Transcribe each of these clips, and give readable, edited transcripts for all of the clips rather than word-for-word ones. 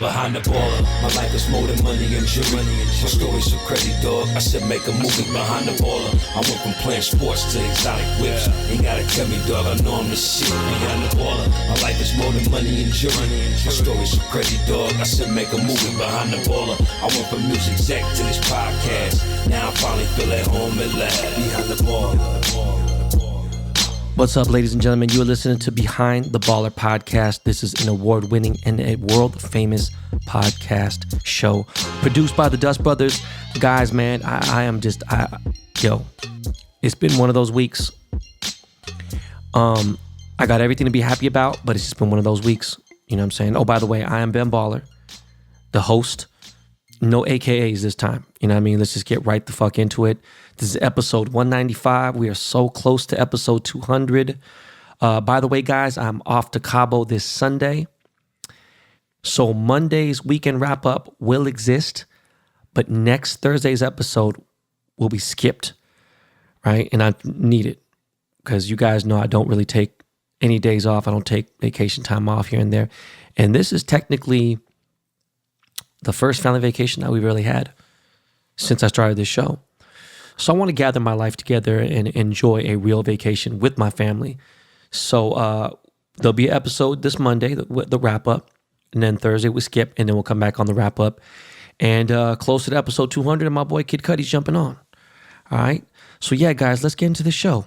behind the baller. My life is more than money and jewelry. My story's so crazy, dog. I said make a movie behind the baller. I went from playing sports to exotic whips. Ain't gotta tell me, dog, I know I'm the shit behind the baller. My life is more than money and jewelry. My story's so crazy, dog. I said make a movie behind the baller. I went from music exec to this podcast. Now I finally feel at home at last behind the baller. What's up, ladies and gentlemen? You are listening to Behind the Baller podcast. This is an award-winning and a world-famous podcast show produced by the Dust Brothers. Guys, man, it's been one of those weeks. I got everything to be happy about, but it's just been one of those weeks. You know what I'm saying? Oh, by the way, I am Ben Baller, the host. No AKAs this time. You know what I mean? Let's just get right the fuck into it. This is episode 195. We are so close to episode 200. By the way, guys, I'm off to Cabo this Sunday. So Monday's weekend wrap-up will exist, but next Thursday's episode will be skipped, right? And I need it because you guys know I don't really take any days off. I don't take vacation time off here and there. And this is technically the first family vacation that we've really had since I started this show. So I want to gather my life together and enjoy a real vacation with my family. So there'll be an episode this Monday, the wrap-up, and then Thursday we skip, and then we'll come back on the wrap-up. And close to the episode 200, and my boy Kid Cudi's jumping on. All right? So yeah, guys, let's get into the show.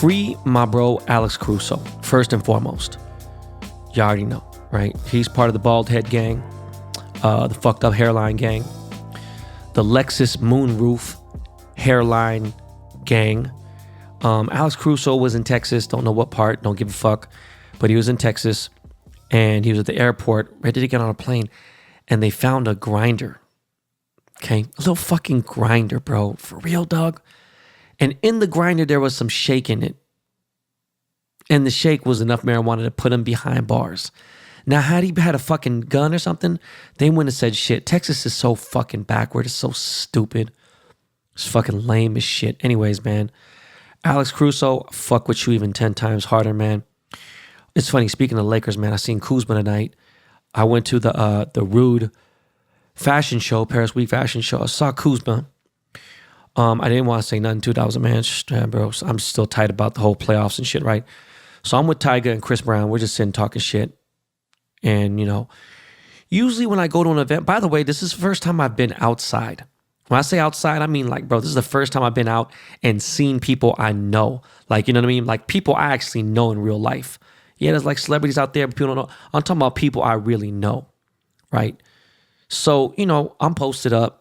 Free my bro Alex Caruso, first and foremost. You already know, right? He's part of the bald head gang, the fucked up hairline gang, the Lexus moonroof hairline gang. Alex Caruso was in Texas, don't know what part, don't give a fuck, but he was in Texas, and he was at the airport, ready to get on a plane, and they found a grinder, okay? A little fucking grinder, bro. For real, dog. And in the grinder, there was some shake in it. And the shake was enough marijuana to put him behind bars. Now, had he had a fucking gun or something, they wouldn't have said shit. Texas is so fucking backward. It's so stupid. It's fucking lame as shit. Anyways, man. Alex Caruso, fuck with you even 10 times harder, man. It's funny, speaking of Lakers, man, I seen Kuzma tonight. I went to the Rude fashion show, Paris Week fashion show. I saw Kuzma. I didn't want to say nothing to it. I was a man, bro. I'm still tight about the whole playoffs and shit, right? So I'm with Tyga and Chris Brown. We're just sitting talking shit. And, you know, usually when I go to an event, by the way, this is the first time I've been outside. When I say outside, I mean like, bro, this is the first time I've been out and seen people I know. Like, you know what I mean? Like people I actually know in real life. Yeah, there's like celebrities out there, but people don't know. I'm talking about people I really know, right? So, you know, I'm posted up.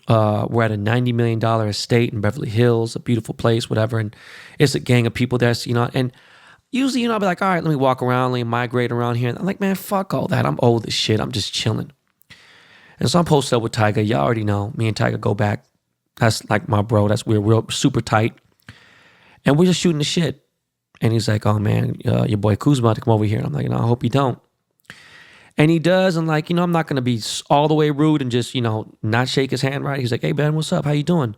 We're at a $90 million estate in Beverly Hills, a beautiful place, whatever. And it's a gang of people there, you know. And usually, you know, I'll be like, all right, let me walk around, let me migrate around here. And I'm like, man, fuck all that. I'm old as shit. I'm just chilling. And so I'm posted up with Tyga. Y'all already know. Me and Tyga go back. That's like my bro. We're real super tight. And we're just shooting the shit. And he's like, oh, man, your boy Kuzma to come over here. And I'm like, no, I hope you don't. And he does, and like, you know, I'm not going to be all the way rude and just, you know, not shake his hand, right? He's like, hey, Ben, what's up? How you doing?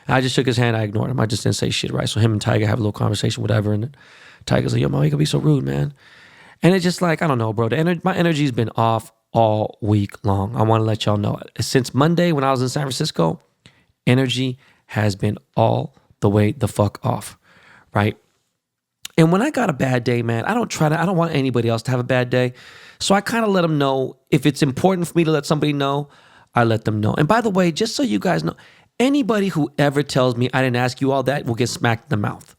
And I just shook his hand. I ignored him. I just didn't say shit, right? So him and Tyga have a little conversation, whatever. And Tyga's like, yo, man, you can be so rude, man. And it's just like, I don't know, bro. My energy's been off all week long. I want to let y'all know. Since Monday when I was in San Francisco, energy has been all the way the fuck off, right? And when I got a bad day, man, I don't want anybody else to have a bad day. So I kind of let them know. If it's important for me to let somebody know, I let them know. And by the way, just so you guys know, anybody who ever tells me I didn't ask you all that will get smacked in the mouth.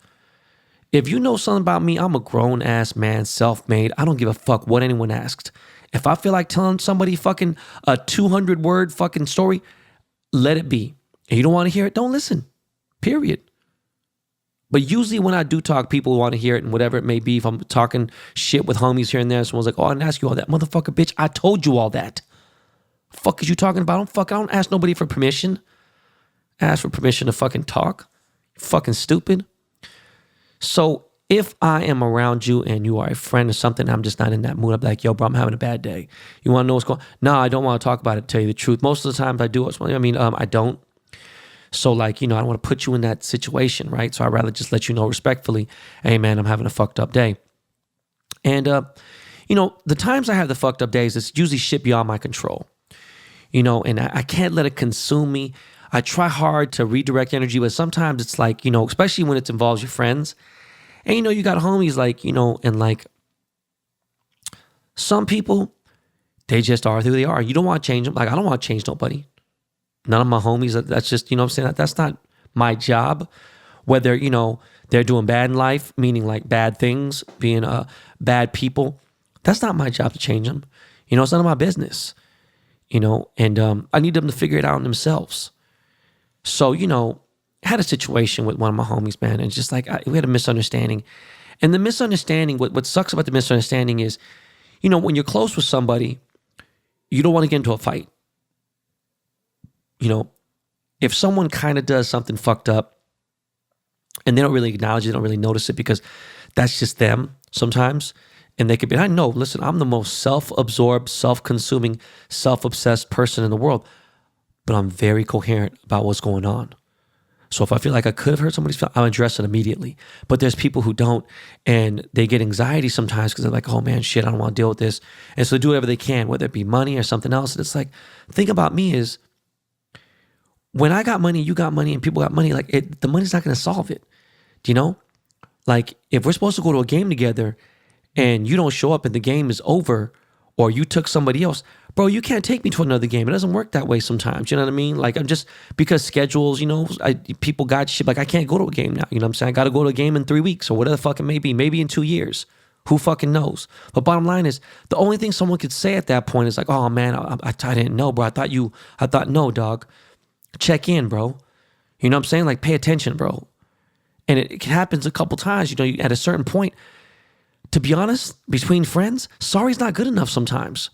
If you know something about me, I'm a grown-ass man, self-made. I don't give a fuck what anyone asked. If I feel like telling somebody fucking a 200-word fucking story, let it be. And you don't want to hear it, don't listen. Period. But usually when I do talk, people want to hear it and whatever it may be. If I'm talking shit with homies here and there, someone's like, oh, I didn't ask you all that. Motherfucker, bitch, I told you all that. Fuck is you talking about? I don't ask nobody for permission. Ask for permission to fucking talk. Fucking stupid. So if I am around you and you are a friend or something, I'm just not in that mood. I'm like, yo, bro, I'm having a bad day. You want to know what's going on? No, I don't want to talk about it, to tell you the truth. Most of the times I do. I don't. So like, I don't want to put you in that situation, right? So I'd rather just let you know respectfully, hey man, I'm having a fucked up day. And, the times I have the fucked up days, it's usually shit beyond my control, and I can't let it consume me. I try hard to redirect energy, but sometimes it's like, especially when it involves your friends and, you got homies like, and like some people, they just are who they are. You don't want to change them. Like, I don't want to change nobody. None of my homies, that's just, what I'm saying? That's not my job. Whether, they're doing bad in life, meaning like bad things, being bad people, that's not my job to change them. It's none of my business, and I need them to figure it out themselves. So, I had a situation with one of my homies, man, and just like we had a misunderstanding. And the misunderstanding, what sucks about the misunderstanding is, when you're close with somebody, you don't want to get into a fight. If someone kind of does something fucked up and they don't really acknowledge it, they don't really notice it because that's just them sometimes. And they could be, listen, I'm the most self-absorbed, self-consuming, self-obsessed person in the world, but I'm very coherent about what's going on. So if I feel like I could have hurt somebody's feelings, I'll address it immediately. But there's people who don't, and they get anxiety sometimes because they're like, oh man, shit, I don't want to deal with this. And so they do whatever they can, whether it be money or something else. And it's like, the thing about me is, when I got money, you got money, and people got money, like the money's not going to solve it. Do you know? Like if we're supposed to go to a game together and you don't show up and the game is over, or you took somebody else, bro, you can't take me to another game. It doesn't work that way sometimes. You know what I mean? Like I'm just, because schedules, people got shit. Like I can't go to a game now. You know what I'm saying? I got to go to a game in 3 weeks or whatever the fuck it may be. Maybe in 2 years. Who fucking knows? But bottom line is, the only thing someone could say at that point is like, oh man, I didn't know, bro. I thought, no, dog. Check in, bro. You know what I'm saying? Like, pay attention, bro. And it happens a couple times, at a certain point. To be honest, between friends, sorry's not good enough sometimes.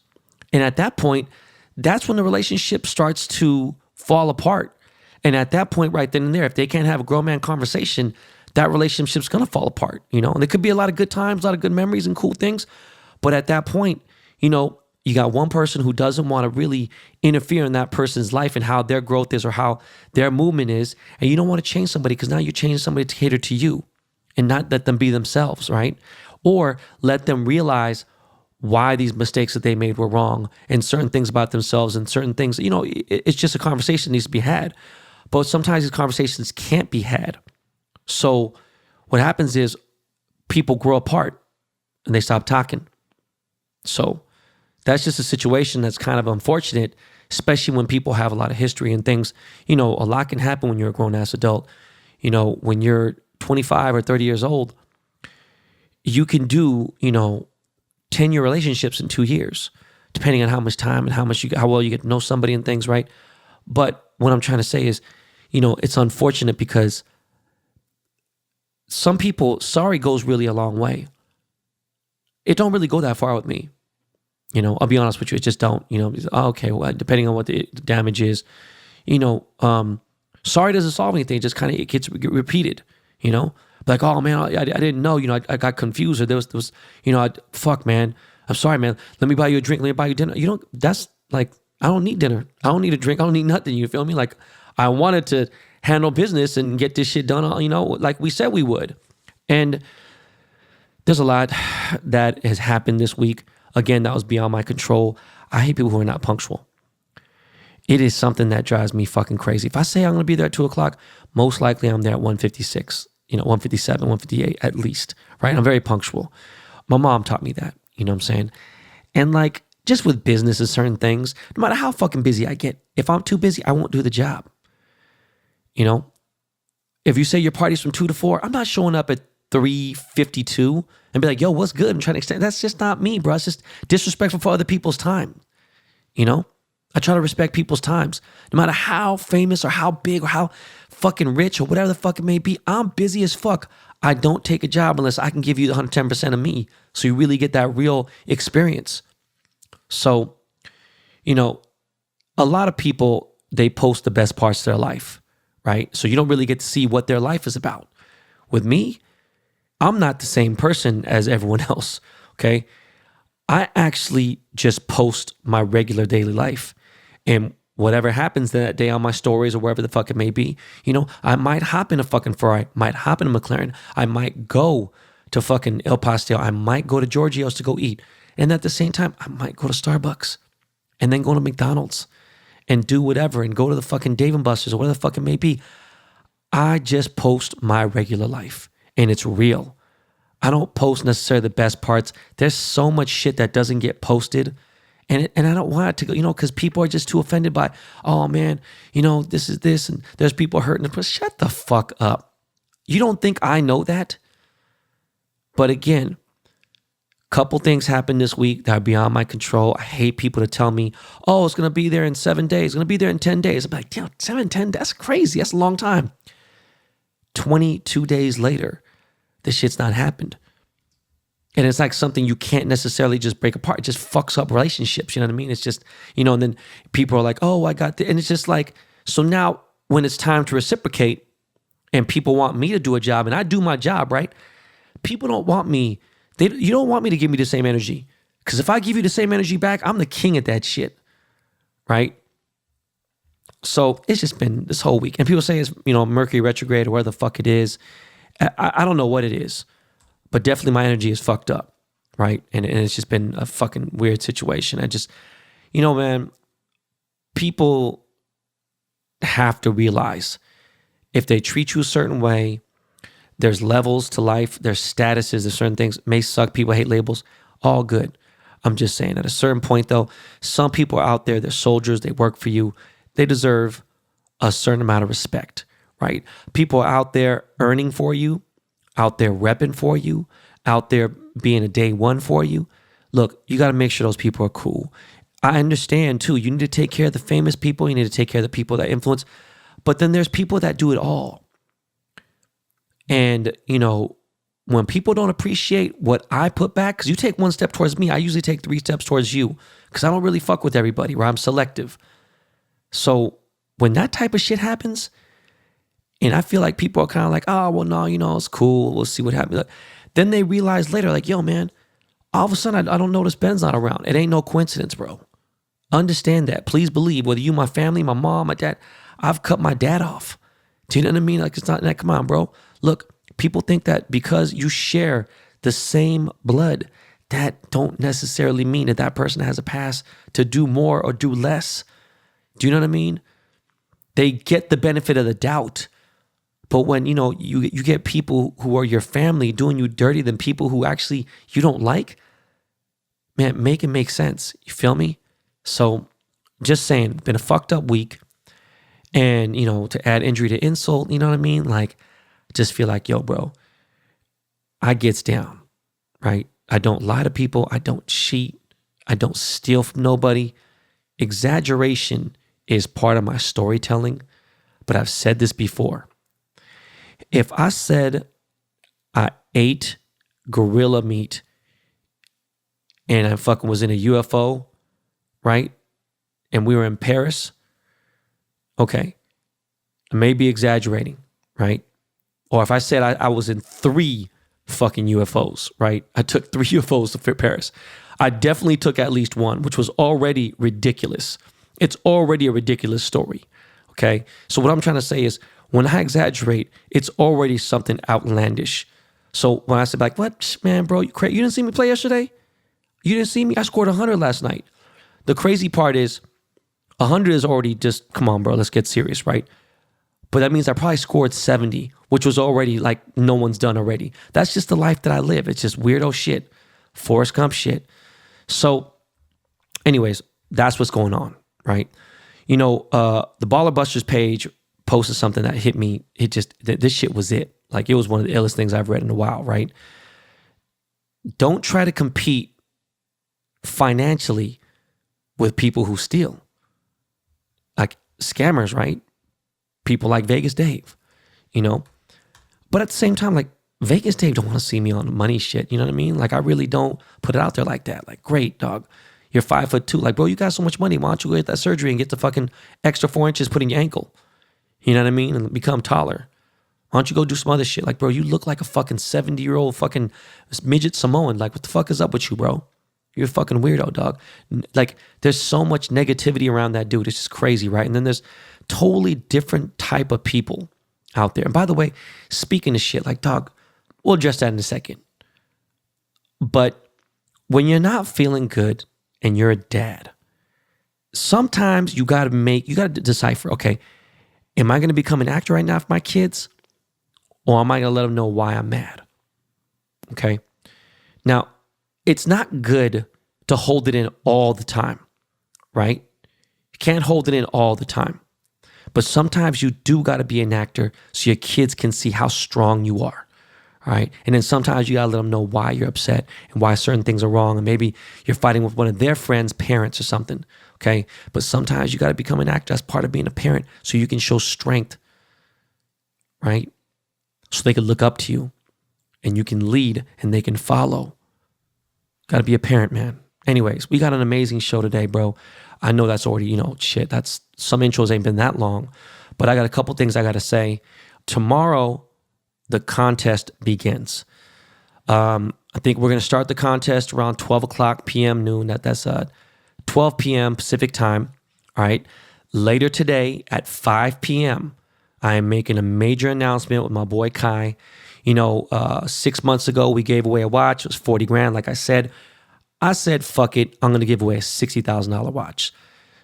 And at that point, that's when the relationship starts to fall apart. And at that point, right then and there, if they can't have a grown man conversation, that relationship's going to fall apart, And there could be a lot of good times, a lot of good memories and cool things. But at that point, you got one person who doesn't want to really interfere in that person's life and how their growth is or how their movement is. And you don't want to change somebody because now you're changing somebody to cater to you and not let them be themselves, right? Or let them realize why these mistakes that they made were wrong and certain things about themselves and certain things, it's just a conversation that needs to be had. But sometimes these conversations can't be had. So what happens is people grow apart and they stop talking. So that's just a situation that's kind of unfortunate, especially when people have a lot of history and things. A lot can happen when you're a grown-ass adult. When you're 25 or 30 years old, you can do, 10-year relationships in 2 years, depending on how much time and how well you get to know somebody and things, right? But what I'm trying to say is, it's unfortunate because some people, sorry goes really a long way. It don't really go that far with me. I'll be honest with you, it just don't, okay, well, depending on what the damage is, sorry doesn't solve anything. It just kind of, it gets repeated, like, oh man, I didn't know, I got confused, or there was, fuck man, I'm sorry, man. Let me buy you a drink. Let me buy you dinner. That's like, I don't need dinner. I don't need a drink. I don't need nothing. You feel me? Like I wanted to handle business and get this shit done, like we said we would. And there's a lot that has happened this week. Again, that was beyond my control. I hate people who are not punctual. It is something that drives me fucking crazy. If I say I'm going to be there at 2:00, most likely I'm there at 1:56, 1:57, 1:58 at least, right? I'm very punctual. My mom taught me that, you know what I'm saying? And like, just with business and certain things, no matter how fucking busy I get, if I'm too busy, I won't do the job. If you say your party's from 2 to 4, I'm not showing up at 3:52 and be like, yo, what's good? I'm trying to extend. That's just not me, bro. It's just disrespectful for other people's time. I try to respect people's times. No matter how famous or how big or how fucking rich or whatever the fuck it may be, I'm busy as fuck. I don't take a job unless I can give you the 110% of me. So you really get that real experience. So, a lot of people, they post the best parts of their life, right? So you don't really get to see what their life is about. With me, I'm not the same person as everyone else, okay? I actually just post my regular daily life. And whatever happens that day on my stories or wherever the fuck it may be, I might hop in a fucking Ferrari, might hop in a McLaren. I might go to fucking El Pastel. I might go to Giorgio's to go eat. And at the same time, I might go to Starbucks and then go to McDonald's and do whatever and go to the fucking Dave & Buster's or whatever the fuck it may be. I just post my regular life and it's real. I don't post necessarily the best parts. There's so much shit that doesn't get posted. And I don't want it to go, because people are just too offended by, oh man, this is this and there's people hurting. But shut the fuck up. You don't think I know that? But again, couple things happened this week that are beyond my control. I hate people to tell me, oh, it's going to be there in 7 days. It's going to be there in 10 days. I'm like, damn, 7, 10, that's crazy. That's a long time. 22 days later, this shit's not happened. And it's like something you can't necessarily just break apart. It just fucks up relationships. You know what I mean? It's just, and then people are like, oh, I got this. And it's just like, so now when it's time to reciprocate and people want me to do a job and I do my job, right? People don't want me. You don't want me to give me the same energy. Because if I give you the same energy back, I'm the king at that shit. Right? So it's just been this whole week. And people say it's, Mercury retrograde or where the fuck it is. I don't know what it is. But definitely my energy is fucked up, right? And it's just been a fucking weird situation. I just, man, people have to realize if they treat you a certain way, there's levels to life, there's statuses, there's certain things. May suck, people hate labels, all good. I'm just saying at a certain point though, some people are out there, they're soldiers, they work for you. They deserve a certain amount of respect, right? People are out there earning for you, out there repping for you, out there being a day one for you. Look, you got to make sure those people are cool. I understand too, you need to take care of the famous people, you need to take care of the people that influence, but then there's people that do it all. And, when people don't appreciate what I put back, because you take one step towards me, I usually take 3 steps towards you, because I don't really fuck with everybody, right? I'm selective. So when that type of shit happens, and I feel like people are kind of like, oh, well, no, it's cool. We'll see what happens. Then they realize later, like, yo, man, all of a sudden, I don't notice Ben's not around. It ain't no coincidence, bro. Understand that. Please believe, whether you, my family, my mom, my dad, I've cut my dad off. Do you know what I mean? Like, it's not that. Come on, bro. Look, people think that because you share the same blood, that don't necessarily mean that that person has a pass to do more or do less. Do you know what I mean? They get the benefit of the doubt. But when, you get people who are your family doing you dirty than people who actually you don't like, man, make it make sense. You feel me? So just saying, been a fucked up week. And, to add injury to insult, you know what I mean? Like, just feel like, yo, bro, I gets down, right? I don't lie to people. I don't cheat. I don't steal from nobody. Exaggeration is part of my storytelling. But I've said this before. If I said I ate gorilla meat and I fucking was in a UFO, right? And we were in Paris, okay, I may be exaggerating, right? Or if I said I was in 3 fucking UFOs, right? I took 3 UFOs to Paris. I definitely took at least 1, which was already ridiculous. It's already a ridiculous story, okay? So what I'm trying to say is, when I exaggerate, it's already something outlandish. So when I say like, what, man, bro, you didn't see me play yesterday? You didn't see me? I scored 100 last night. The crazy part is 100 is already just, come on, bro, let's get serious, right? But that means I probably scored 70, which was already like no one's done already. That's just the life that I live. It's just weirdo shit, Forrest Gump shit. So anyways, that's what's going on, right? The Baller Busters page posted something that hit me. This shit was it. Like, it was one of the illest things I've read in a while, right? Don't try to compete financially with people who steal. Like scammers, right? People like Vegas Dave, But at the same time, like, Vegas Dave don't want to see me on money shit, you know what I mean? Like, I really don't put it out there like that. Like, great, dog. You're 5'2". Like, bro, you got so much money. Why don't you go get that surgery and get the fucking extra 4 inches put in your ankle? You know what I mean? And become taller, Why don't you go do some other shit? Like, bro, you look like a fucking 70-year-old fucking midget Samoan. Like, what the fuck is up with you, bro? You're a fucking weirdo, dog. Like, there's so much negativity around that dude. It's just crazy, right? And then there's totally different type of people out there. And by the way, speaking of shit, like, dog, we'll address that in a second. But when you're not feeling good and you're a dad, sometimes you got to decipher, okay, am I going to become an actor right now for my kids? Or am I going to let them know why I'm mad? Okay. Now, it's not good to hold it in all the time, right? You can't hold it in all the time. But sometimes you do got to be an actor so your kids can see how strong you are, right? And then sometimes you got to let them know why you're upset and why certain things are wrong. And maybe you're fighting with one of their friends' parents or something, okay? But sometimes you got to become an actor. That's part of being a parent so you can show strength, right? So they can look up to you and you can lead and they can follow. Got to be a parent, man. Anyways, we got an amazing show today, bro. I know that's already, that's some intros ain't been that long, but I got a couple things I got to say. Tomorrow, the contest begins. I think we're going to start the contest around 12 o'clock p.m. noon. That's 12 p.m. Pacific time. All right. Later today at 5 p.m., I am making a major announcement with my boy Kai. 6 months ago, we gave away a watch. It was 40 grand. Like I said, fuck it. I'm going to give away a $60,000 watch.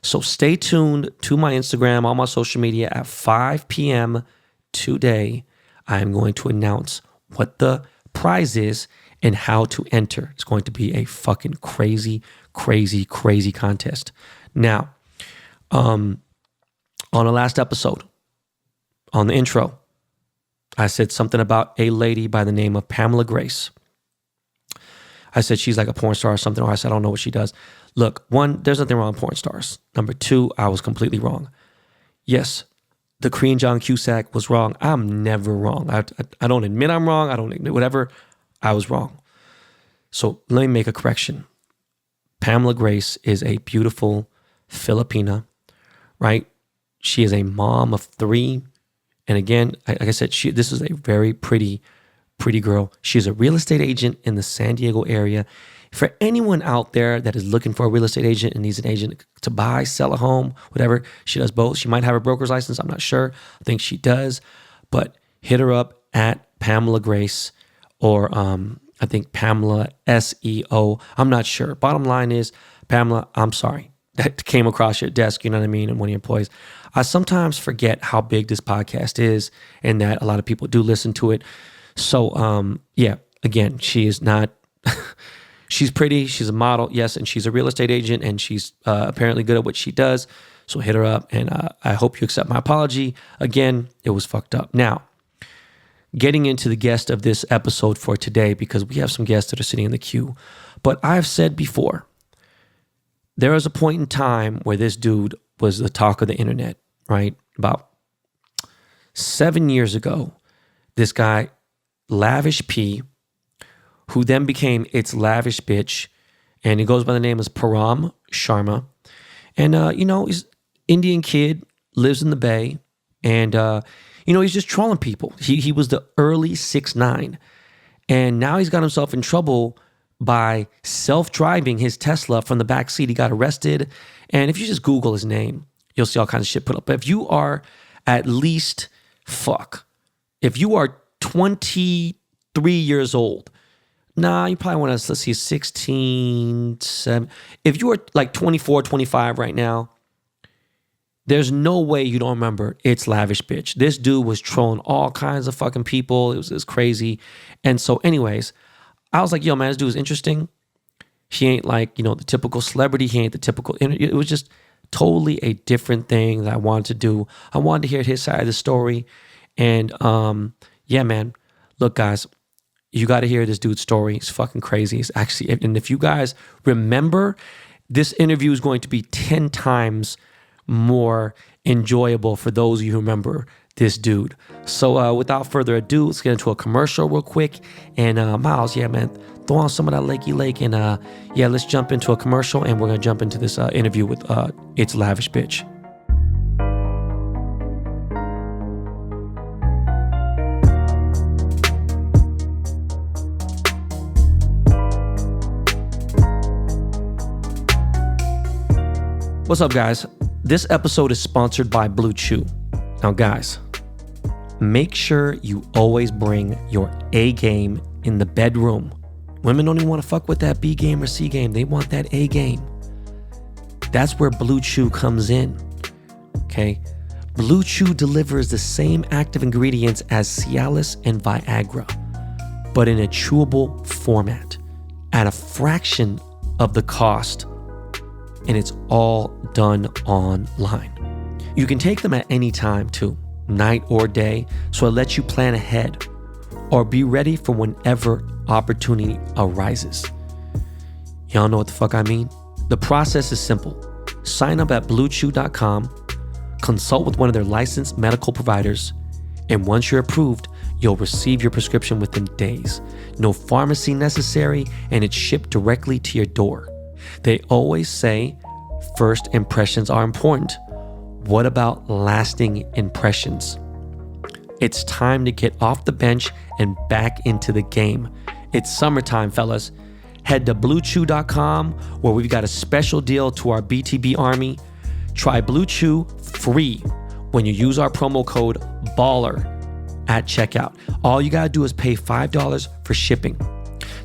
So stay tuned to my Instagram, all my social media at 5 p.m. today. I am going to announce what the prize is and how to enter. It's going to be a fucking crazy, crazy, crazy contest. Now, on the last episode, on the intro, I said something about a lady by the name of Pamela Grace. I said she's like a porn star or something, or I said I don't know what she does. Look, one, there's nothing wrong with porn stars. Number two, I was completely wrong. Yes, the Korean John Cusack was wrong. I'm never wrong. I don't admit I'm wrong. I don't admit whatever. I was wrong. So let me make a correction. Pamela Grace is a beautiful Filipina, right? She is a mom of 3. And again, like I said, this is a very pretty girl. She's a real estate agent in the San Diego area. For anyone out there that is looking for a real estate agent and needs an agent to buy, sell a home, whatever, she does both. She might have a broker's license. I'm not sure. I think she does. But hit her up at Pamela Grace or I think Pamela SEO. I'm not sure. Bottom line is, Pamela, I'm sorry. That came across your desk, you know what I mean, and one of your employees. I sometimes forget how big this podcast is and that a lot of people do listen to it. So, again, she is not, she's pretty, she's a model, yes, and she's a real estate agent, and she's apparently good at what she does. So hit her up, and I hope you accept my apology. Again, it was fucked up. Now, getting into the guest of this episode for today, because we have some guests that are sitting in the queue. But I've said before, there was a point in time where this dude was the talk of the internet, right? About 7 years ago, this guy, Lavish P, who then became It's Lavish Bitch, and he goes by the name of Param Sharma. And, he's Indian kid, lives in the Bay, and, he's just trolling people. He was the early 6'9", and now he's got himself in trouble by self-driving his Tesla from the back seat. He got arrested. And if you just Google his name, you'll see all kinds of shit put up. But if you are at least, if you are 23 years old, you probably want to, let's see, 16, 7. If you are like 24, 25 right now, there's no way you don't remember It's Lavish Bitch. This dude was trolling all kinds of fucking people. It was crazy. And so anyways, I was like, yo, man, this dude is interesting. He ain't like, the typical celebrity. He ain't the typical, it was just totally a different thing that I wanted to do. I wanted to hear his side of the story. And yeah, man, look, guys, you got to hear this dude's story. It's fucking crazy. It's actually, and if you guys remember, this interview is going to be 10 times more enjoyable for those of you who remember this dude. So without further ado, let's get into a commercial real quick. And Miles, yeah, man, throw on some of that Lakey Lake. And let's jump into a commercial, and we're going to jump into this interview with It's Lavish Bitch. What's up, guys? This episode is sponsored by Blue Chew. Now, guys, make sure you always bring your A game in the bedroom. Women don't even want to fuck with that B game or C game. They want that A game. That's where Blue Chew comes in. Okay? Blue Chew delivers the same active ingredients as Cialis and Viagra, but in a chewable format at a fraction of the cost. And it's all done online. You can take them at any time too, night or day, so it lets you plan ahead or be ready for whenever opportunity arises. Y'all know what the fuck I mean? The process is simple. Sign up at bluechew.com, consult with one of their licensed medical providers, and once you're approved, you'll receive your prescription within days. No pharmacy necessary, and it's shipped directly to your door. They always say first impressions are important. What about lasting impressions? It's time to get off the bench and back into the game. It's summertime, fellas. Head to bluechew.com where we've got a special deal to our BTB army. Try Blue Chew free when you use our promo code BALLER at checkout. All you gotta do is pay $5 for shipping.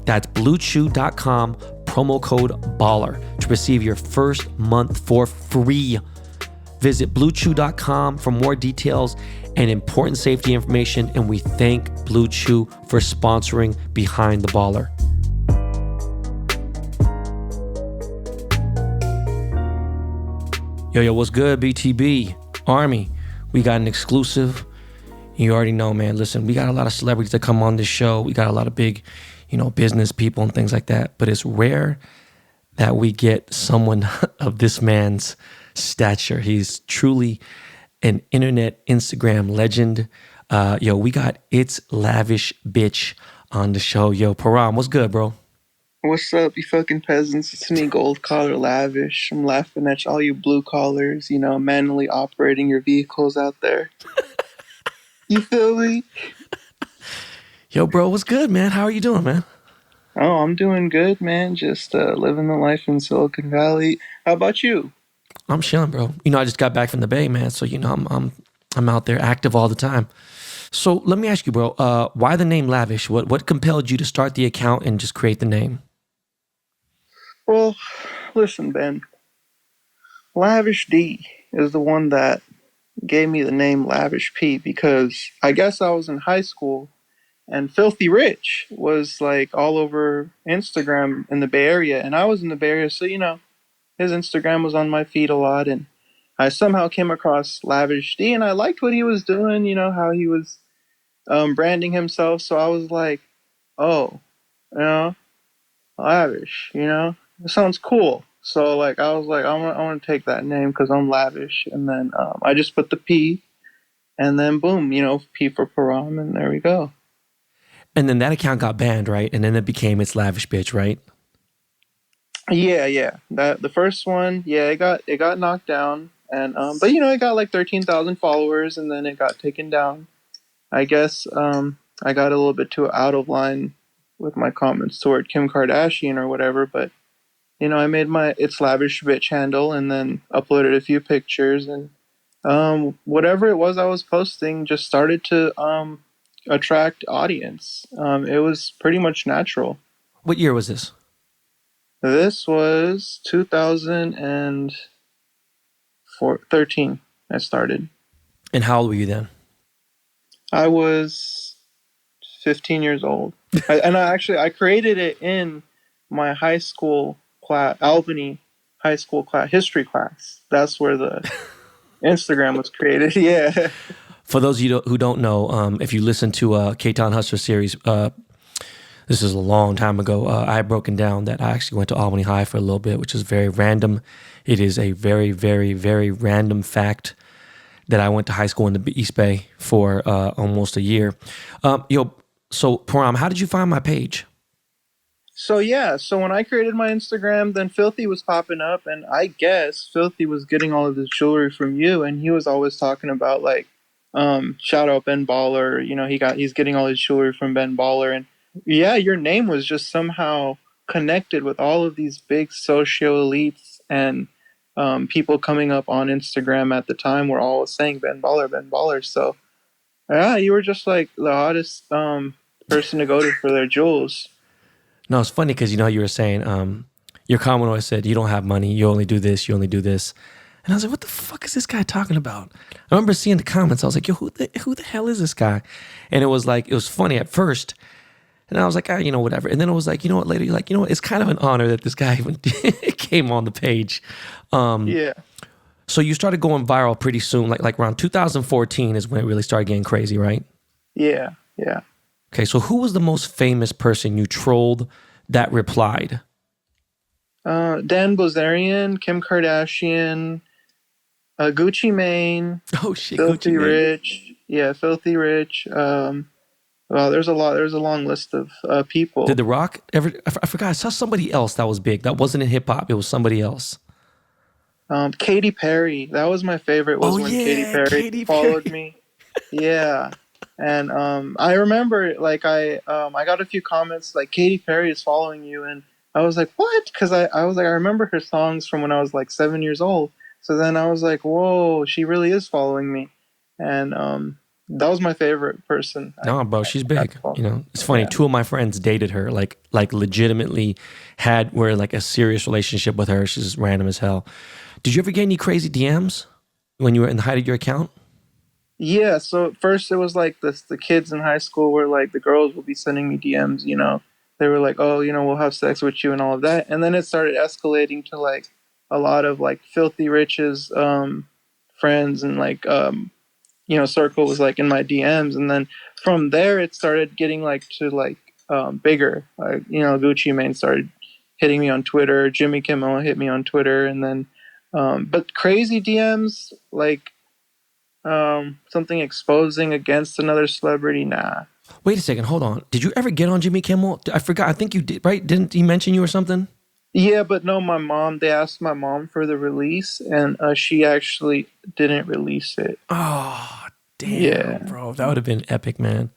That's bluechew.com, promo code BALLER to receive your first month for free. Visit bluechew.com for more details and important safety information, and we thank Blue Chew for sponsoring Behind the Baller. Yo, what's good, BTB Army? We got an exclusive. You already know, man. Listen, we got a lot of celebrities that come on this show. We got a lot of big, business people and things like that. But it's rare that we get someone of this man's stature. He's truly an internet Instagram legend. We got It's Lavish Bitch on the show. Yo, Param, what's good, bro? What's up, you fucking peasants? It's me, Gold Collar Lavish. I'm laughing at all you blue collars, manually operating your vehicles out there. You feel me? Yo, bro, what's good, man? How are you doing, man? Oh, I'm doing good, man. Just living the life in Silicon Valley. How about you? I'm chilling, bro. I just got back from the Bay, man. So, I'm out there active all the time. So let me ask you, bro, why the name Lavish? What compelled you to start the account and just create the name? Well, listen, Ben. Lavish D is the one that gave me the name Lavish P because I guess I was in high school and Filthy Rich was like all over Instagram in the Bay Area, and I was in the Bay Area, so his Instagram was on my feed a lot, and I somehow came across Lavish D, and I liked what he was doing, how he was branding himself, so I was like, oh, Lavish, it sounds cool. So I was like, I want to take that name because I'm lavish, and then I just put the P, and then boom, P for Param, and there we go. And then that account got banned, right? And then it became It's Lavish Bitch, right? Yeah. That the first one, it got knocked down, and but it got like 13,000 followers, and then it got taken down. I guess I got a little bit too out of line with my comments toward Kim Kardashian or whatever, but I made my It's Lavish Bitch handle and then uploaded a few pictures, and whatever it was I was posting just started to attract audience. It was pretty much natural. What year was this? This was 2013 I started. And how old were you then? I was 15 years old. I created it in my high school class, Albany high school class, history class. That's where the Instagram was created. Yeah. For those of you who don't know, if you listen to Katy Hustler series, this is a long time ago. I had broken down that I actually went to Albany High for a little bit, which is very random. It is a very, very, very random fact that I went to high school in the East Bay for almost a year. So Param, how did you find my page? So when I created my Instagram, then Filthy was popping up, and I guess Filthy was getting all of his jewelry from you, and he was always talking about shout out Ben Baller, he's getting all his jewelry from Ben Baller, and your name was just somehow connected with all of these big socio elites, and people coming up on Instagram at the time were all saying Ben Baller, Ben Baller. So yeah, you were just like the hottest person to go to for their jewels. No, it's funny because you know you were saying your comment always said you don't have money, you only do this, you only do this, and I was like, what the fuck is this guy talking about? I remember seeing the comments. I was like, yo, who the hell is this guy? And it was funny at first, and I was like, you know, whatever. And then it was like, you know what? Later, you're like, you know what? It's kind of an honor that this guy even came on the page. Yeah. So you started going viral pretty soon, like around 2014 is when it really started getting crazy, right? Yeah. Yeah. Okay, so who was the most famous person you trolled that replied? Dan Bilzerian, Kim Kardashian, Gucci Mane, Oh shit, Filthy Gucci Mane. Rich. Yeah, Filthy Rich. Well, there's a lot. There's a long list of people. Did The Rock ever? I forgot. I saw somebody else that was big. That wasn't in hip hop. It was somebody else. Katy Perry. That was my favorite. Was when Katy Perry followed me. Yeah. And I remember like I got a few comments like Katy Perry is following you, and I was like, what? Because I was like, I remember her songs from when I was like 7 years old. So then I was like, whoa, she really is following me. And that was my favorite person. No, bro, she's big. You know, it's funny. Yeah. Two of my friends dated her, like legitimately were like a serious relationship with her. She's random as hell. Did you ever get any crazy DMs when you were in the height of your account? Yeah, so at first it was like the kids in high school were like, the girls would be sending me DMs, you know. They were like, oh, you know, we'll have sex with you and all of that. And then it started escalating to like a lot of like Filthy Rich's friends and like, you know, circle was like in my DMs. And then from there it started getting like to like bigger. You know, Gucci Mane started hitting me on Twitter. Jimmy Kimmel hit me on Twitter. And then, but crazy DMs, like, something exposing against another celebrity, nah. Wait a second, hold on. Did you ever get on Jimmy Kimmel? I forgot. I think you did, right? Didn't he mention you or something? Yeah, but no, they asked my mom for the release, and she actually didn't release it. Oh, damn, bro. That would have been epic, man.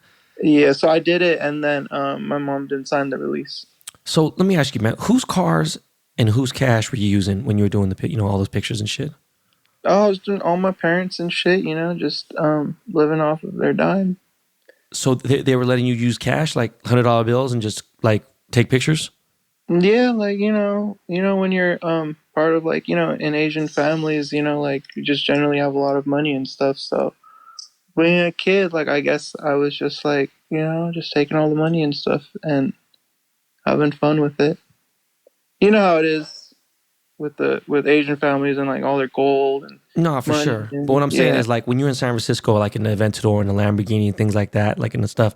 Yeah, so I did it, and then my mom didn't sign the release. So let me ask you, man, whose cars and whose cash were you using when you were doing the, you know, all those pictures and shit? Oh, I was doing all my parents and shit, you know, just living off of their dime. So they were letting you use cash, like $100 bills, and just like take pictures? Yeah, like, you know, when you're part of like, you know, in Asian families, you know, like you just generally have a lot of money and stuff. So being a kid, like I guess I was just like, you know, just taking all the money and stuff and having fun with it. You know how it is with Asian families and like all their gold and no, for sure. But what I'm saying is like when you're in San Francisco, like in the Aventador and the Lamborghini and things like that, like in the stuff,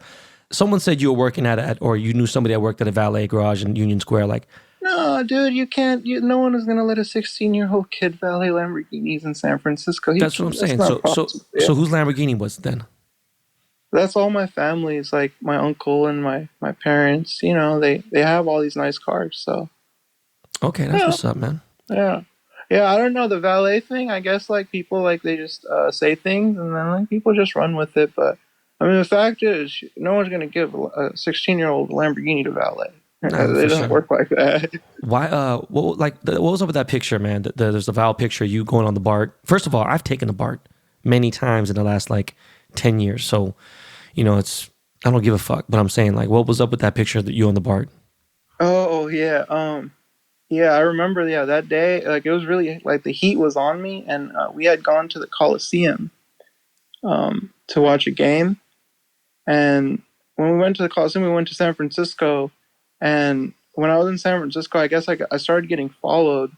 someone said you were working or you knew somebody that worked at a valet garage in Union Square. Like, no, dude, you can't. No one is gonna let a 16-year-old kid valet Lamborghinis in San Francisco. That's what I'm saying. So whose Lamborghini was it then? That's all my family. It's like my uncle and my parents. You know, they have all these nice cars. So okay, that's what's up, man. Yeah. Yeah, I don't know, the valet thing, I guess like people like they just say things and then like people just run with it. But I mean, the fact is no one's going to give a 16-year-old Lamborghini to valet. No, it doesn't work like that. Why? What was up with that picture, man? There's a Val picture you going on the BART. First of all, I've taken the BART many times in the last like 10 years. So, you know, I don't give a fuck. But I'm saying, like, what was up with that picture that you on the BART? Oh yeah. Yeah, I remember. Yeah, that day, like it was really like the heat was on me, and we had gone to the Coliseum to watch a game. And when we went to the Coliseum, we went to San Francisco. And when I was in San Francisco, I guess I started getting followed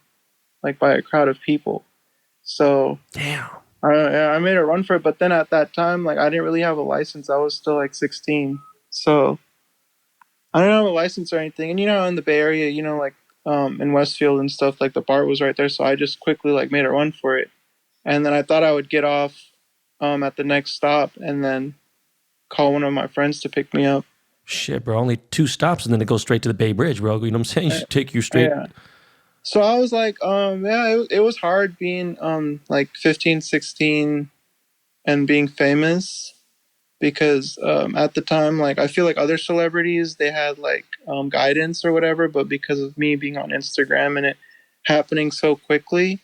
like by a crowd of people. So damn, I made a run for it. But then at that time, like I didn't really have a license. I was still like 16, so I didn't have a license or anything. And you know, in the Bay Area, you know, like in Westfield and stuff, like the BART was right there, so I just quickly like made a run for it. And then I thought I would get off at the next stop and then call one of my friends to pick me up. Shit, bro, only 2 stops and then it goes straight to the Bay Bridge, bro. You know what I'm saying? It should take you straight. Yeah. So I was like, it was hard being like 15, 16 and being famous. Because at the time, like I feel like other celebrities, they had like guidance or whatever, but because of me being on Instagram and it happening so quickly,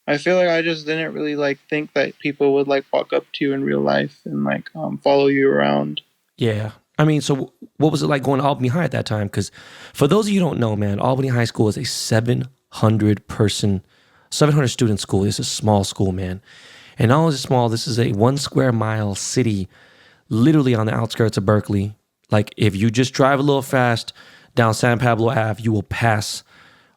I feel like I just didn't really like think that people would like walk up to you in real life and like follow you around. Yeah. I mean, so what was it like going to Albany High at that time? Because for those of you who don't know, man, Albany High School is a 700 student school. It's a small school, man. And not only is it small, this is a 1 square mile city, literally on the outskirts of Berkeley. Like if you just drive a little fast down San Pablo Ave, you will pass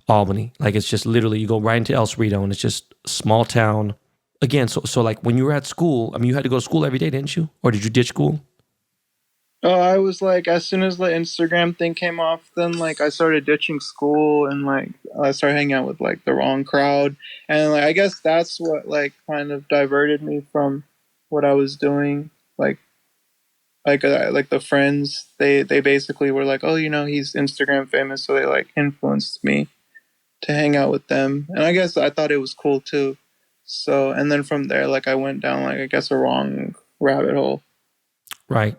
Albany. Like it's just literally, you go right into El Cerrito and it's just a small town. Again, so like when you were at school, I mean, you had to go to school every day, didn't you? Or did you ditch school? Oh, I was like, as soon as the Instagram thing came off, then like I started ditching school and like I started hanging out with like the wrong crowd, and like I guess that's what like kind of diverted me from what I was doing. Like the friends, they basically were like, oh, you know, he's Instagram famous, so they like influenced me to hang out with them, and I guess I thought it was cool too. So, and then from there, like I went down like I guess a wrong rabbit hole. Right.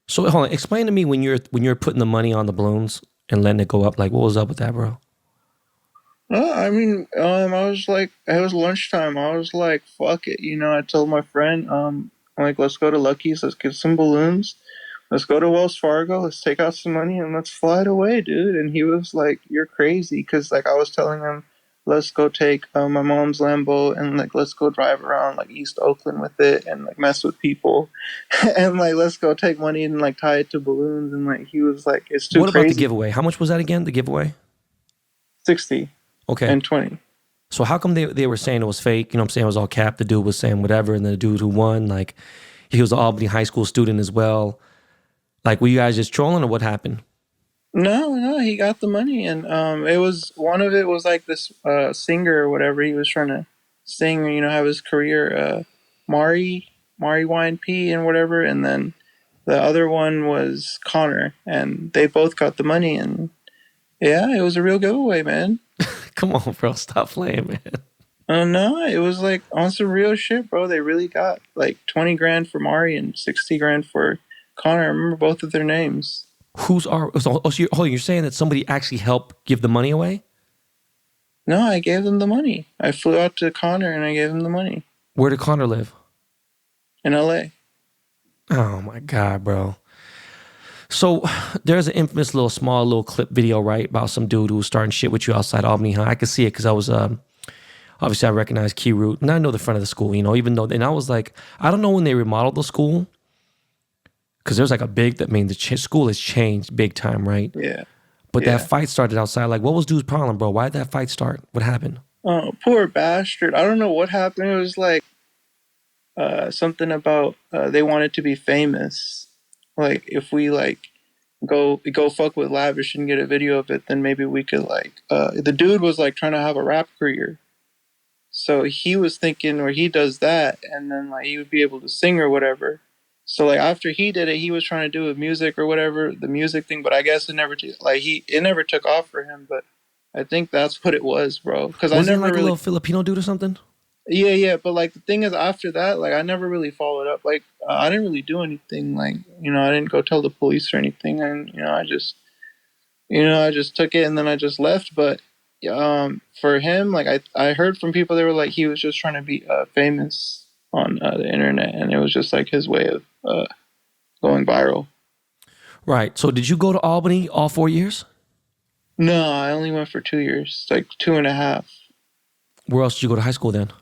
So hold on, explain to me when you're putting the money on the balloons and letting it go up. Like, what was up with that, bro? I mean, I was like, it was lunchtime. I was like, fuck it, you know. I told my friend, like, let's go to Lucky's, let's get some balloons, let's go to Wells Fargo, let's take out some money and let's fly it away, dude. And he was like, you're crazy, because like I was telling him, let's go take my mom's Lambo and like let's go drive around like East Oakland with it and like mess with people, and like let's go take money and like tie it to balloons. And like he was like, it's too What crazy. about the giveaway? How much was that again, the giveaway? 60 Okay. and 20. So how come they were saying it was fake? You know what I'm saying? It was all cap. The dude was saying whatever. And then the dude who won, like, he was an Albany High School student as well. Like, were you guys just trolling or what happened? No, he got the money, and it was one of it was like this singer or whatever. He was trying to sing, you know, have his career, Mari Wine P and whatever, and then the other one was Connor, and they both got the money, and yeah, it was a real giveaway, man. Come on, bro. Stop playing, man. No, it was like on some real shit, bro. They really got like 20 grand for Mari and 60 grand for Connor. I remember both of their names. Who's our? So you're saying that somebody actually helped give the money away? No, I gave them the money. I flew out to Connor and I gave him the money Where did Connor live? in LA. Oh my God, bro. So there's an infamous small little clip video, right, about some dude who was starting shit with you outside Albany High. I could see it because I was obviously I recognized Key Route, and I know the front of the school, you know, even though, and I was like, I don't know when they remodeled the school, because there's like the school has changed big time, right? Yeah. But Yeah. that fight started outside. Like, what was dude's problem, bro? Why did that fight start? What happened? Oh, poor bastard. I don't know what happened. It was like something about they wanted to be famous. Like if we like go fuck with Lavish and get a video of it, then maybe we could like the dude was like trying to have a rap career. So he was thinking where he does that and then like he would be able to sing or whatever. So like after he did it, he was trying to do with music or whatever, the music thing, but I guess it never took off for him, but I think that's what it was, bro. Because I Was he never like really, a little Filipino dude or something? yeah. But like the thing is, after that, like I never really followed up. Like I didn't really do anything. Like you know, I didn't go tell the police or anything, and I just took it and then I just left. But for him, like I heard from people, they were like he was just trying to be famous on the internet, and it was just like his way of going viral. Right. So did you go to Albany all 4 years? No, I only went for 2 years, like 2.5. Where else did you go to high school then?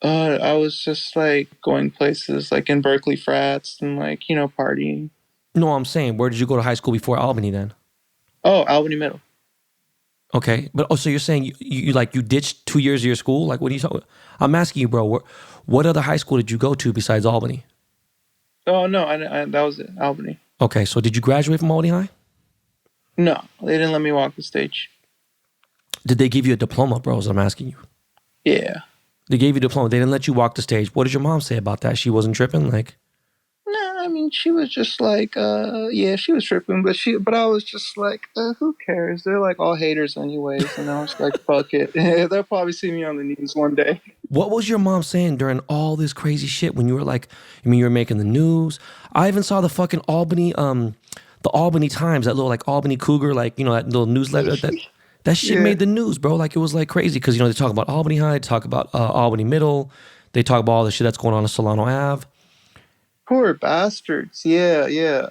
I was just like going places like in Berkeley frats and like, you know, partying. No, I'm saying, where did you go to high school before Albany then? Oh, Albany Middle. Okay. But so you're saying you ditched 2 years of your school? Like, what are you talking about? I'm asking you, bro, what other high school did you go to besides Albany? Oh, no, I that was it, Albany. Okay. So did you graduate from Albany High? No, they didn't let me walk the stage. Did they give you a diploma, bro? Is what I'm asking you. Yeah. They gave you a diploma. They didn't let you walk the stage. What did your mom say about that? She wasn't tripping? Like, No, I mean, she was just like, yeah, she was tripping, but I was just like, who cares? They're like all haters anyways, and I was like, fuck it. They'll probably see me on the news one day. what was your mom saying during all this crazy shit when you were like, I mean, you were making the news? I even saw the fucking Albany, the Albany Times, that little like Albany Cougar, like, you know, that little newsletter that That shit made the news, bro. Like, it was like crazy because, they talk about Albany High, they talk about Albany Middle, they talk about all the shit that's going on in Solano Ave. Poor bastards. Yeah. Yeah.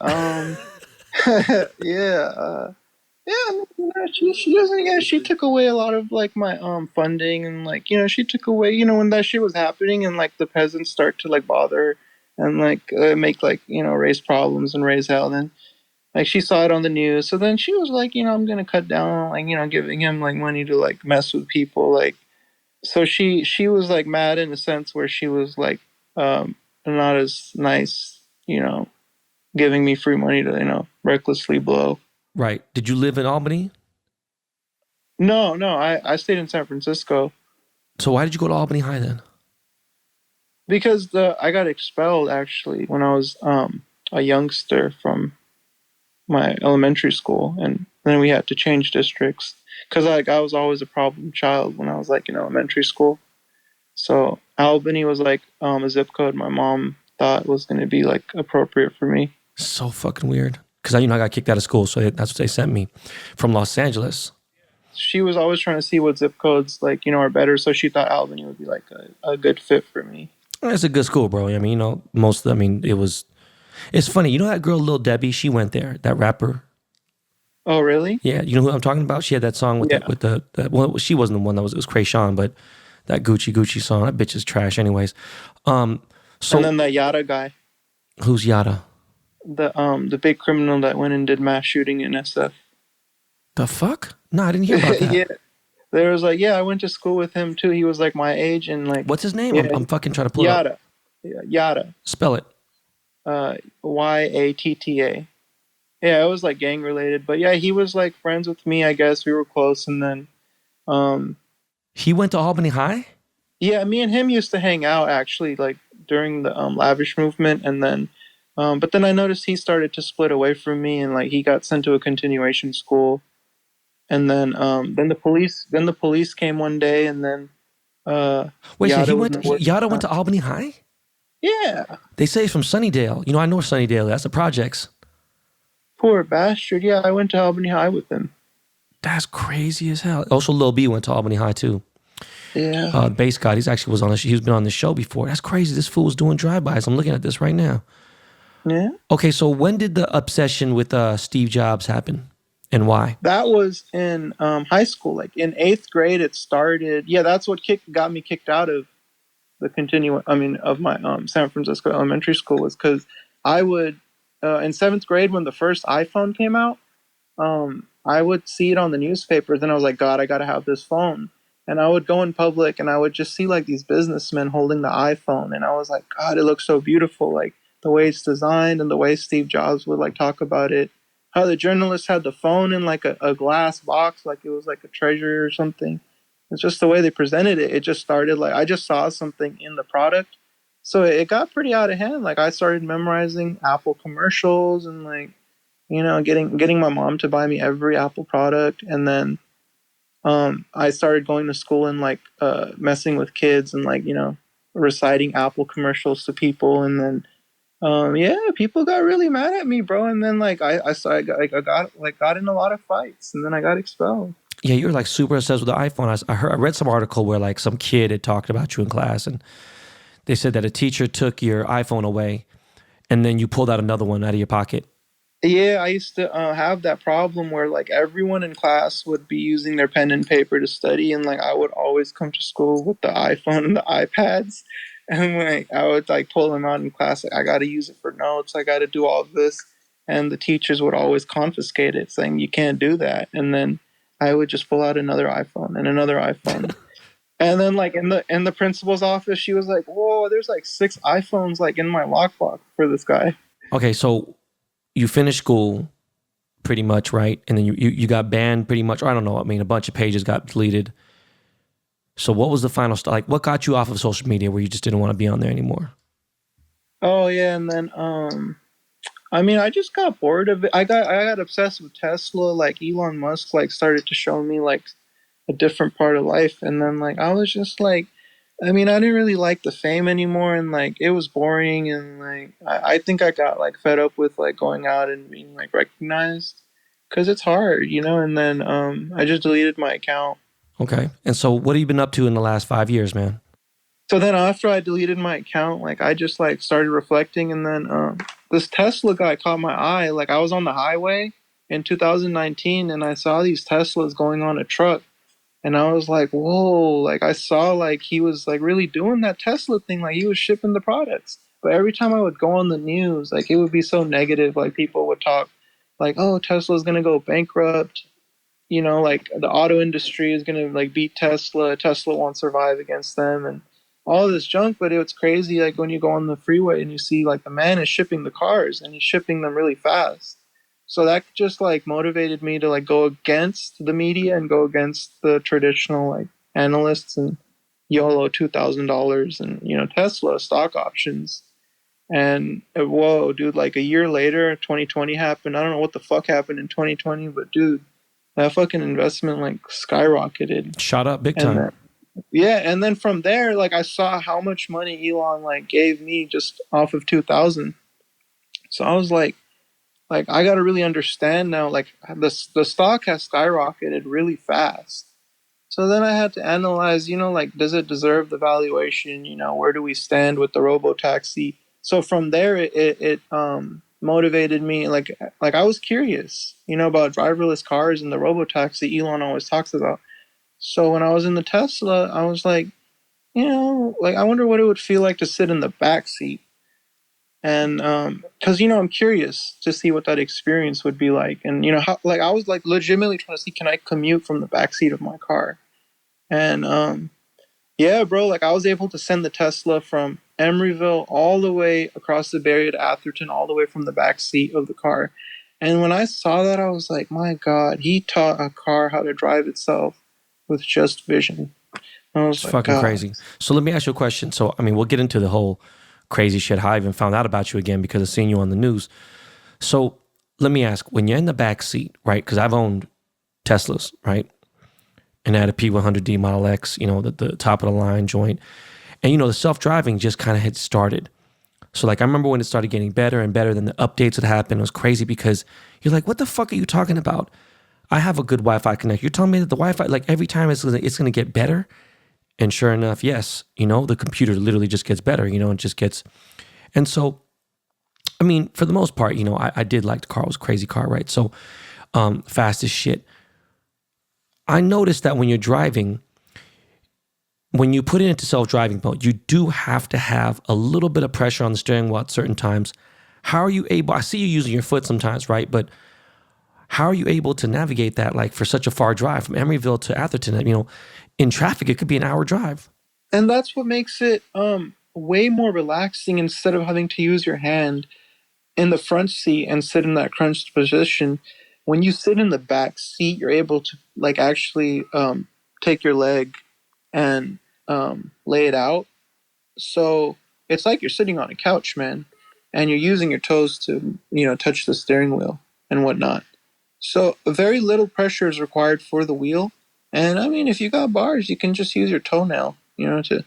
Yeah. Yeah, I mean, she doesn't. Yeah, she took away a lot of like my funding, and like she took away when that shit was happening, and like the peasants start to like bother and like make like raise problems and raise hell. Then like she saw it on the news, so then she was like, I'm gonna cut down on like giving him like money to like mess with people. Like so she was like mad in a sense where she was like not as nice, giving me free money to recklessly blow. Right. Did you live in Albany? No, I stayed in San Francisco So why did you go to Albany High then? because I got expelled actually when I was a youngster from my elementary school, and then we had to change districts because like I was always a problem child when I was like in elementary school. So Albany was like a zip code my mom thought was going to be like appropriate for me. So fucking weird. Because I got kicked out of school, so that's what they sent me from Los Angeles. She was always trying to see what zip codes like are better, so she thought Albany would be like a good fit for me. It's a good school, bro. I mean, it's funny. You know that girl, Lil Debbie? She went there, that rapper. Oh, really? Yeah, you know who I'm talking about? She had that song with the well, she wasn't the one it was Crenshaw, but that Gucci song, that bitch is trash anyways. So and then the Yada guy. Who's Yada? The big criminal that went and did mass shooting in SF. The fuck? No, I didn't hear about that. Yeah. There was like, I went to school with him too. He was like my age and like. What's his name? Yeah, I'm fucking trying to pull it up. Yada. Spell it. Yatta. Yeah, it was like gang related, but yeah, he was like friends with me. I guess we were close, and then. He went to Albany High? Yeah, me and him used to hang out actually, like during the Lavish movement, and then. But then I noticed he started to split away from me, and like he got sent to a continuation school. And then the police came one day, and then wait, so Yada went to Albany High? Yeah. They say he's from Sunnydale. I know Sunnydale. That's the projects. Poor bastard. Yeah, I went to Albany High with him. That's crazy as hell. Also, Lil B went to Albany High too. Yeah. Bass God. He's been on the show before. That's crazy. This fool was doing drive-bys. I'm looking at this right now. Yeah. Okay, so when did the obsession with Steve Jobs happen? And why? That was in high school. Like in 8th grade, it started. Yeah, that's what got me kicked out of the of my San Francisco elementary school, was because I would in 7th grade when the first iPhone came out, I would see it on the newspapers, and I was like, God, I gotta have this phone. And I would go in public, and I would just see like these businessmen holding the iPhone, and I was like, God, it looks so beautiful, like the way it's designed and the way Steve Jobs would like talk about it. How the journalist had the phone in like a glass box, like it was like a treasure or something. It's just the way they presented it. It just started like I just saw something in the product. So it got pretty out of hand. Like I started memorizing Apple commercials and like, getting my mom to buy me every Apple product. And then I started going to school and like messing with kids and like, reciting Apple commercials to people. And then people got really mad at me, bro. And then like I got in a lot of fights, and then I got expelled. Yeah, you were like super obsessed with the iPhone. I read some article where like some kid had talked about you in class, and they said that a teacher took your iPhone away, and then you pulled out another one out of your pocket. Yeah, I used to have that problem where like everyone in class would be using their pen and paper to study, and like I would always come to school with the iPhone and the iPads. And like I would like pull them out in class. Like, I got to use it for notes. I got to do all of this, and the teachers would always confiscate it, saying you can't do that. And then I would just pull out another iPhone and another iPhone. And then like in the principal's office, she was like, "Whoa, there's like 6 iPhones like in my lockbox for this guy." Okay, so you finished school, pretty much, right? And then you got banned, pretty much. Or I don't know. I mean, a bunch of pages got deleted. So what was the final like what got you off of social media where you just didn't want to be on there anymore? Oh yeah, and then I just got bored of it. I got obsessed with Tesla. Like Elon Musk like started to show me like a different part of life, and then like I was just like I didn't really like the fame anymore, and like it was boring, and like I think I got like fed up with like going out and being like recognized. because it's hard, and then I just deleted my account. Okay. And so what have you been up to in the last 5 years, man? So then after I deleted my account, like I just like started reflecting, and then this Tesla guy caught my eye. Like I was on the highway in 2019 and I saw these Teslas going on a truck, and I was like, whoa, like I saw like he was like really doing that Tesla thing, like he was shipping the products. But every time I would go on the news, like it would be so negative, like people would talk like, oh, Tesla's gonna go bankrupt, like the auto industry is gonna like beat Tesla won't survive against them, and all this junk. But it's crazy, like when you go on the freeway and you see like the man is shipping the cars and he's shipping them really fast. So that just like motivated me to like go against the media and go against the traditional like analysts and YOLO $2,000 and Tesla stock options. And whoa, dude, like a year later, 2020 happened. I don't know what the fuck happened in 2020, but dude, that fucking investment like skyrocketed. Shot up big time. Yeah, and then from there, like I saw how much money Elon like gave me just off of 2000. So I was like I got to really understand now, like the stock has skyrocketed really fast. So then I had to analyze, like does it deserve the valuation? Where do we stand with the robo-taxi? So from there, it motivated me. Like I was curious, about driverless cars and the robo-taxi Elon always talks about. So when I was in the Tesla, I was like, like I wonder what it would feel like to sit in the back seat. And because I'm curious to see what that experience would be like, and how, like I was like legitimately trying to see, can I commute from the back seat of my car? And yeah, bro, like I was able to send the Tesla from Emeryville all the way across the barrier to Atherton, all the way from the back seat of the car. And when I saw that, I was like, my God, he taught a car how to drive itself with just vision. It's like, fucking crazy. So let me ask you a question. So, I mean, we'll get into the whole crazy shit, how I even found out about you again because I've seen you on the news. So let me ask, when you're in the back seat, right? Because I've owned Teslas, right? And I had a P100D Model X, the top of the line joint. And, the self-driving just kind of had started. So like, I remember when it started getting better and better, then the updates had happened. It was crazy because you're like, what the fuck are you talking about? I have a good Wi-Fi connection. You're telling me that the Wi-Fi, like every time it's going to get better. And sure enough, yes, the computer literally just gets better, it just gets. And so, I mean, for the most part, I did like the car. It was a crazy car, right? So fast as shit. I noticed that when you're driving, when you put it into self-driving mode, you do have to have a little bit of pressure on the steering wheel at certain times. How are you able, I see you using your foot sometimes, right? But how are you able to navigate that, like for such a far drive from Emeryville to Atherton? In traffic, it could be an hour drive. And that's what makes it way more relaxing instead of having to use your hand in the front seat and sit in that crunched position. When you sit in the back seat, you're able to like actually take your leg and lay it out. So it's like you're sitting on a couch, man, and you're using your toes to, touch the steering wheel and whatnot. So very little pressure is required for the wheel. And I mean, if you got bars, you can just use your toenail, to.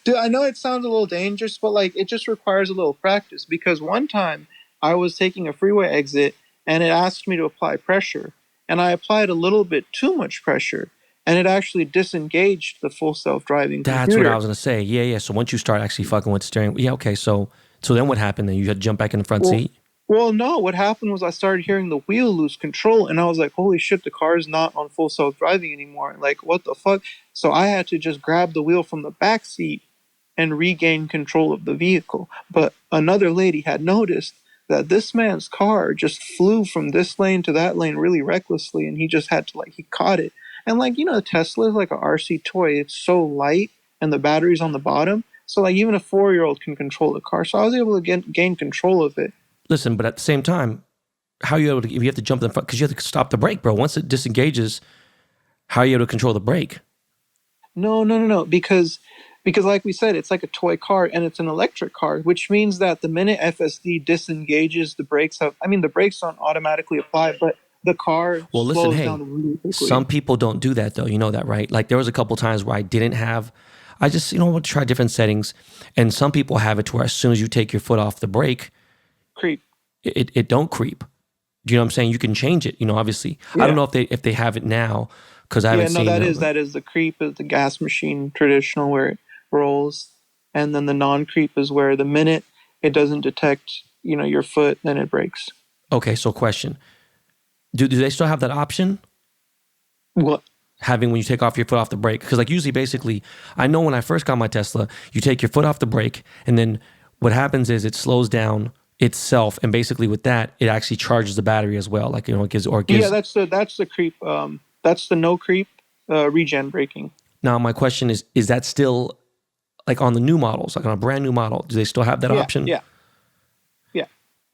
Dude, I know it sounds a little dangerous, but like it just requires a little practice. Because one time I was taking a freeway exit and it asked me to apply pressure, and I applied a little bit too much pressure, and it actually disengaged the full self-driving computer. That's what I was gonna say. Yeah. So once you start actually fucking with the steering, yeah, okay. So then what happened? Then you had to jump back in the front seat. Well, no, what happened was I started hearing the wheel lose control, and I was like, holy shit, the car is not on full self-driving anymore. Like, what the fuck? So I had to just grab the wheel from the back seat and regain control of the vehicle. But another lady had noticed that this man's car just flew from this lane to that lane really recklessly, and he just had to, he caught it. And, Tesla is like a RC toy. It's so light, and the battery's on the bottom. So, even a 4-year-old can control the car. So I was able to gain control of it. Listen, but at the same time, how are you able to, if you have to jump in the front, because you have to stop the brake, bro. Once it disengages, how are you able to control the brake? No. Because like we said, it's like a toy car and it's an electric car, which means that the minute FSD disengages, the brakes don't automatically apply, but the car slows down really quickly. Some people don't do that though. You know that, right? Like there was a couple times where I just, want to try different settings. And some people have it to where as soon as you take your foot off the brake, creep. It don't creep. Do you know what I'm saying? You can change it, obviously. Yeah. I don't know if they have it now because I haven't seen it. That is the creep is the gas machine traditional where it rolls, and then the non-creep is where the minute it doesn't detect, your foot, then it breaks. Okay, so question. Do they still have that option? What? Having when you take off your foot off the brake? Because usually basically, I know when I first got my Tesla, you take your foot off the brake and then what happens is it slows down itself, and basically with that, it actually charges the battery as well. It gives. Yeah, that's the creep. That's the no creep regen braking. Now my question is that still on the new models, on a brand new model, do they still have that option? Yeah.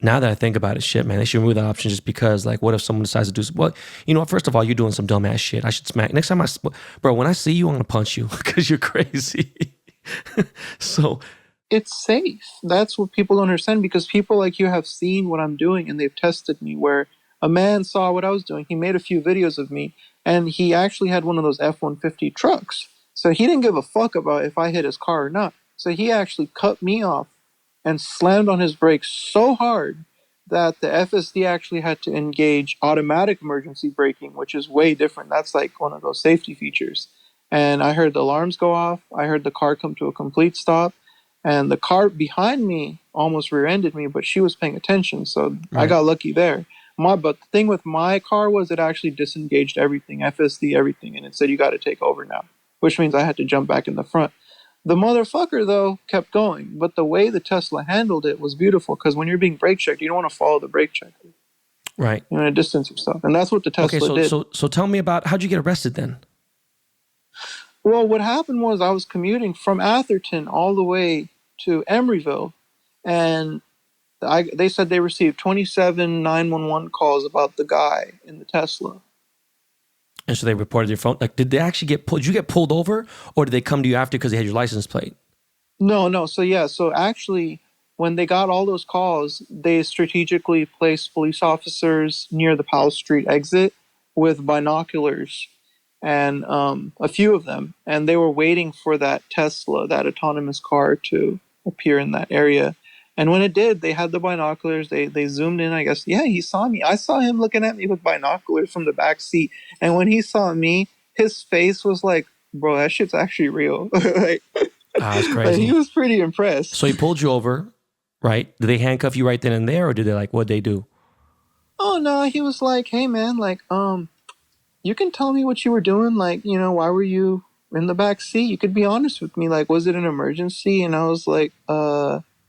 Now that I think about it, shit, man, they should remove that option just because, what if someone decides to do some, well, first of all, you're doing some dumbass shit. I should smack. Next time bro, when I see you, I'm going to punch you because you're crazy. So. It's safe. That's what people don't understand, because people like you have seen what I'm doing and they've tested me, where a man saw what I was doing. He made a few videos of me, and he actually had one of those F-150 trucks. So he didn't give a fuck about if I hit his car or not. So he actually cut me off and slammed on his brakes so hard that the FSD actually had to engage automatic emergency braking, which is way different. That's like one of those safety features. And I heard the alarms go off. I heard the car come to a complete stop. And the car behind me almost rear-ended me, but she was paying attention, so right. I got lucky there. But the thing with my car was it actually disengaged everything, FSD, everything, and it said, you got to take over now, which means I had to jump back in the front. The motherfucker, though, kept going, but the way the Tesla handled it was beautiful, because when you're being brake checked, you don't want to follow the brake checker. Right. You want to distance yourself, and that's what the Tesla did. So tell me about, how'd you get arrested then? Well, what happened was I was commuting from Atherton all the way to Emeryville, and they said they received 27 911 calls about the guy in the Tesla. And so they reported your phone. Did they actually get pulled? Did you get pulled over, or did they come to you after because they had your license plate? No. So actually, when they got all those calls, they strategically placed police officers near the Powell Street exit with binoculars, and a few of them, and they were waiting for that Tesla, that autonomous car, to appear in that area. And when it did, they had the binoculars. They zoomed in. I guess, yeah, he saw me. I saw him looking at me with binoculars from the back seat. And when he saw me, his face was like, bro, that shit's actually real. That's crazy. He was pretty impressed. So he pulled you over, right? Did they handcuff you right then and there, or did they what'd they do? Oh no, he was like, hey man, you can tell me what you were doing. Why were you in the back seat? You could be honest with me. Was it an emergency? And I was like,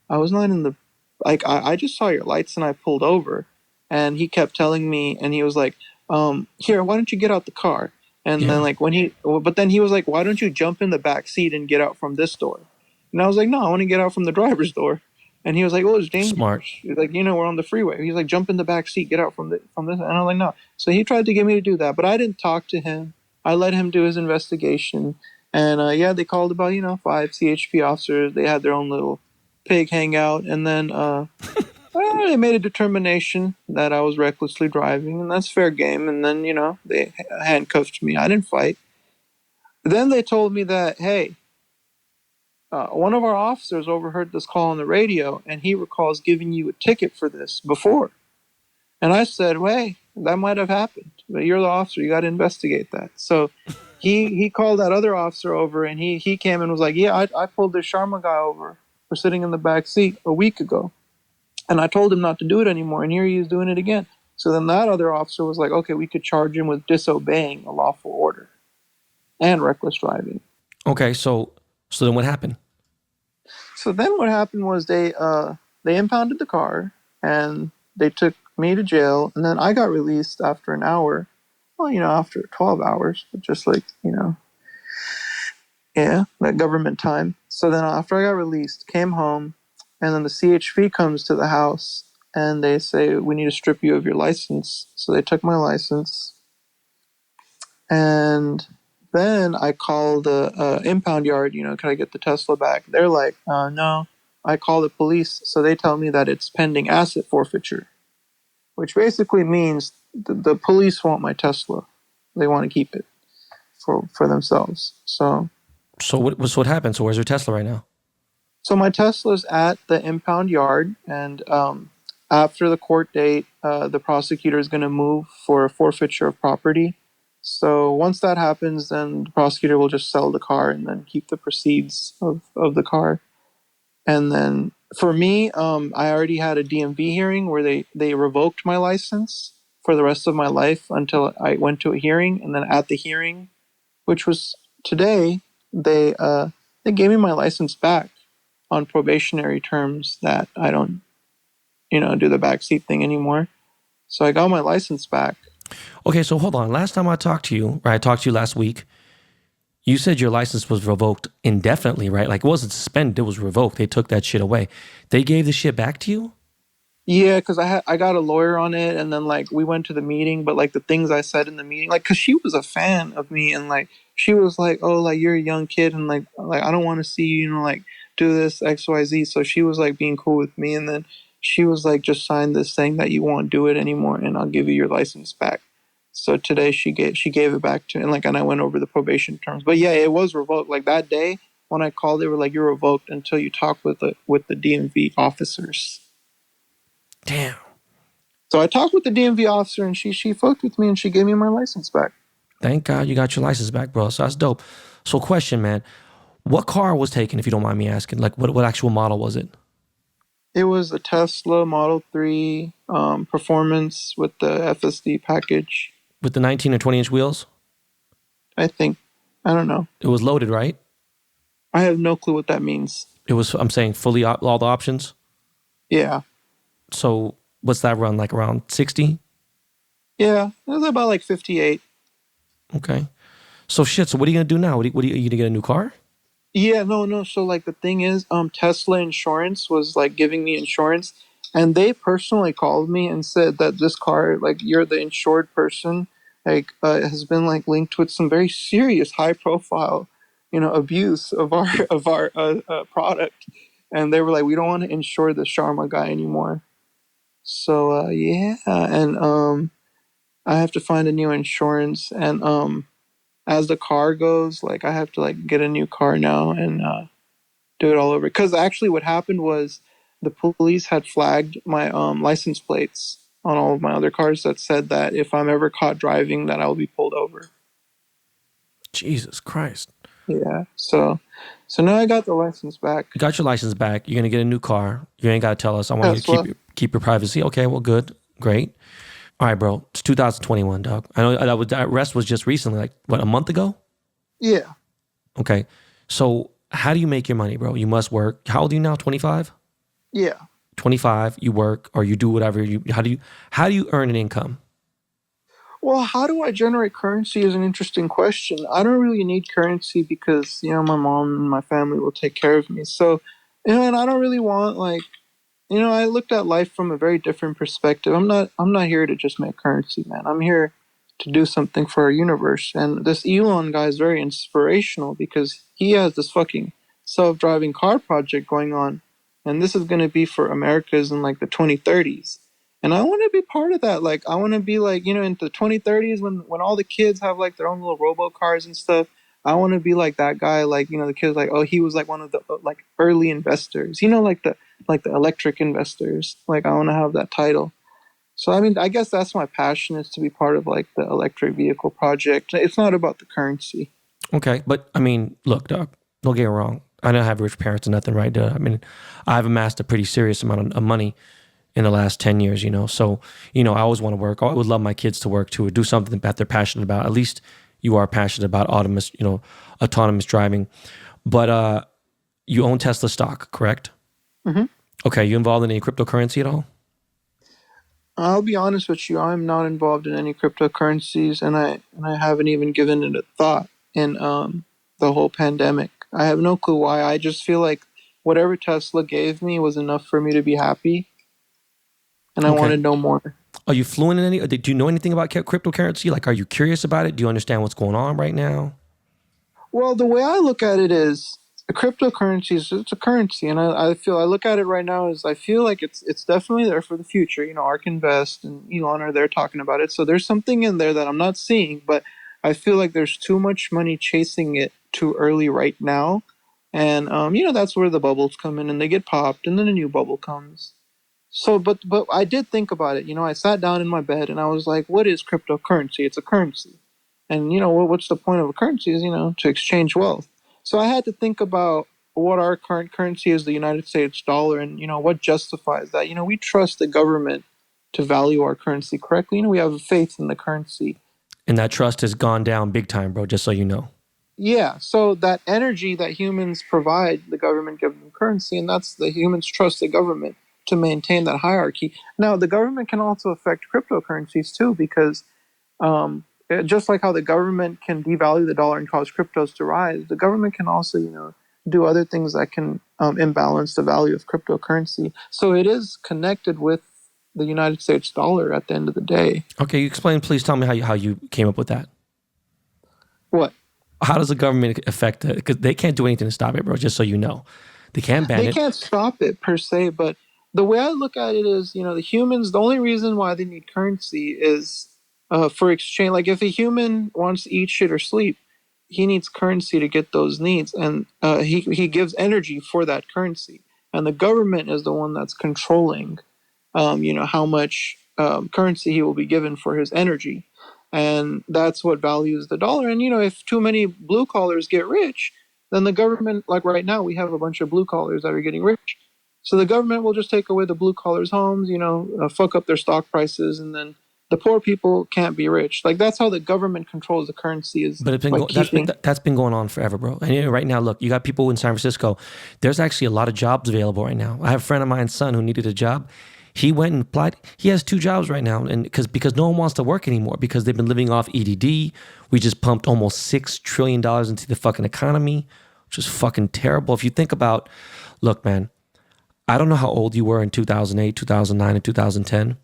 I was not in the, I just saw your lights and I pulled over. And he kept telling me, and he was like, here, why don't you get out the car? And then then he was like, why don't you jump in the back seat and get out from this door? And I was like, no, I want to get out from the driver's door. And he was like, oh, it's dangerous. Smart. He's like, we're on the freeway. He's like, jump in the back seat, get out from this. And I was like, no. So he tried to get me to do that, but I didn't talk to him. I let him do his investigation. And they called about, 5 CHP officers. They had their own little pig hangout. And then they made a determination that I was recklessly driving, and that's fair game. And then, they handcuffed me. I didn't fight. Then they told me that, hey, one of our officers overheard this call on the radio, and he recalls giving you a ticket for this before. And I said, hey, that might have happened, but you're the officer. You got to investigate that. So he called that other officer over, and he came and was like, yeah, I pulled this Sharma guy over for sitting in the back seat a week ago. And I told him not to do it anymore, and here he is doing it again. So then that other officer was like, okay, we could charge him with disobeying a lawful order and reckless driving. Okay, so then what happened? So then what happened was they impounded the car, and they took me to jail, and then I got released after an hour. Well, after 12 hours, but just that government time. So then after I got released, came home, and then the CHP comes to the house, and they say, we need to strip you of your license. So they took my license, and then I called the impound yard, can I get the Tesla back? They're like, no. I call the police, so they tell me that it's pending asset forfeiture, which basically means the police want my Tesla. They want to keep it for themselves. So what happened? So where's your Tesla right now? So my Tesla's at the impound yard, and after the court date, the prosecutor is going to move for a forfeiture of property. So once that happens, then the prosecutor will just sell the car and then keep the proceeds of the car. And then for me, I already had a DMV hearing where they revoked my license for the rest of my life until I went to a hearing. And then at the hearing, which was today, they gave me my license back on probationary terms that I don't, do the backseat thing anymore. So I got my license back. Okay, so hold on. Last time I talked to you, right? I talked to you last week. You said your license was revoked indefinitely, right? Like it wasn't suspended, it was revoked. They took that shit away. They gave the shit back to you? Yeah, because I got a lawyer on it, and then like we went to the meeting, but like the things I said in the meeting, like because she was a fan of me, and like she was like, "Oh, like you're a young kid, and like I don't want to see you, like do this XYZ." So she was like being cool with me, and then she was like, "Just sign this saying that you won't do it anymore, and I'll give you your license back." So today she gave it back to, and I went over the probation terms, but yeah, it was revoked. Like that day when I called, they were like, "You're revoked until you talk with the DMV officers." Damn. So I talked with the DMV officer, and she fucked with me, and she gave me my license back. Thank God you got your license back, bro. So that's dope. So question, man. What car was taken, if you don't mind me asking? Like what actual model was it? It was a Tesla Model 3 Performance with the FSD package. With the 19 or 20-inch wheels? I think. I don't know. It was loaded, right? I have no clue what that means. It was, I'm saying, fully all the options? Yeah. So what's that run, like around 60? Yeah, it was about like 58. Okay. So shit, so what are you going to do now? What are you going to get a new car? Yeah, no. So like the thing is, Tesla Insurance was like giving me insurance, and they personally called me and said that this car, like you're the insured person, like has been like linked with some very serious, high profile, abuse of our product, and they were like, we don't want to insure the Sharma guy anymore. So yeah, and I have to find a new insurance, and as the car goes, like I have to like get a new car now and do it all over. Because actually, what happened was the police had flagged my license plates on all of my other cars that said that if I'm ever caught driving, that I'll be pulled over. Jesus Christ. Yeah. So now I got the license back. You got your license back. You're going to get a new car. You ain't got to tell us. I want Tesla. you to keep your privacy. Okay, well, good. Great. All right, bro. It's 2021, dog. I know that arrest was just recently, like, what, a month ago? Yeah. Okay. So how do you make your money, bro? You must work. How old are you now? 25? Yeah. 25, you work or you do whatever. How do you earn an income? Well, how do I generate currency is an interesting question. I don't really need currency because, my mom and my family will take care of me. So, and I don't really want like, I looked at life from a very different perspective. I'm not here to just make currency, man. I'm here to do something for our universe. And this Elon guy is very inspirational because he has this fucking self-driving car project going on. And this is going to be for Americas in like the 2030s. And I want to be part of that. Like, I want to be like, in the 2030s when all the kids have like their own little robo cars and stuff. I want to be like that guy. Like, the kids like, oh, he was like one of the like early investors. Like the electric investors. Like, I want to have that title. So I mean, I guess that's my passion, is to be part of like the electric vehicle project. It's not about the currency. Okay, but I mean, look, dog. Don't get me wrong. I don't have rich parents or nothing, right? I mean, I've amassed a pretty serious amount of money in the last 10 years, So, I always want to work. I would love my kids to work too, or do something that they're passionate about. At least you are passionate about autonomous driving. But you own Tesla stock, correct? Mm-hmm. Okay, you involved in any cryptocurrency at all? I'll be honest with you. I'm not involved in any cryptocurrencies, and I haven't even given it a thought in the whole pandemic. I have no clue why. I just feel like whatever Tesla gave me was enough for me to be happy. And I want to know more. Are you fluent in any? Do you know anything about cryptocurrency? Like, are you curious about it? Do you understand what's going on right now? Well, the way I look at it is a cryptocurrency it's a currency, and I look at it right now as I feel like it's definitely there for the future. ARK Invest and Elon are there talking about it, so there's something in there that I'm not seeing, but I feel like there's too much money chasing it too early right now, and that's where the bubbles come in and they get popped, and then a new bubble comes. So, but I did think about it. I sat down in my bed and I was like, "What is cryptocurrency? It's a currency, and what's the point of a currency? Is to exchange wealth." So I had to think about what our current currency is, the United States dollar, and what justifies that. We trust the government to value our currency correctly. We have faith in the currency. And that trust has gone down big time, bro, just so you know. Yeah, so that energy that humans provide, the government gives them currency, and that's the humans trust the government to maintain that hierarchy. Now, the government can also affect cryptocurrencies too, because just like how the government can devalue the dollar and cause cryptos to rise, the government can also, do other things that can imbalance the value of cryptocurrency. So it is connected with the United States dollar at the end of the day. Okay, you explain. Please tell me how you came up with that. What? How does the government affect it? Because they can't do anything to stop it, bro, just so you know. They can't ban it. They can't stop it per se, but the way I look at it is, the humans, the only reason why they need currency is for exchange. Like if a human wants to eat, shit, or sleep, he needs currency to get those needs. And he gives energy for that currency. And the government is the one that's controlling, how much currency he will be given for his energy. And that's what values the dollar. And, if too many blue collars get rich, then the government, like right now, we have a bunch of blue collars that are getting rich. So the government will just take away the blue collars' homes, fuck up their stock prices, and then the poor people can't be rich. Like that's how the government controls the currency. But that's been going on forever, bro. And right now, look, you got people in San Francisco. There's actually a lot of jobs available right now. I have a friend of mine's son who needed a job. He went and applied. He has 2 jobs right now, and because no one wants to work anymore because they've been living off EDD. We just pumped almost $6 trillion into the fucking economy, which is fucking terrible. If you think about, look, man, I don't know how old you were in 2008, 2009, and 2010,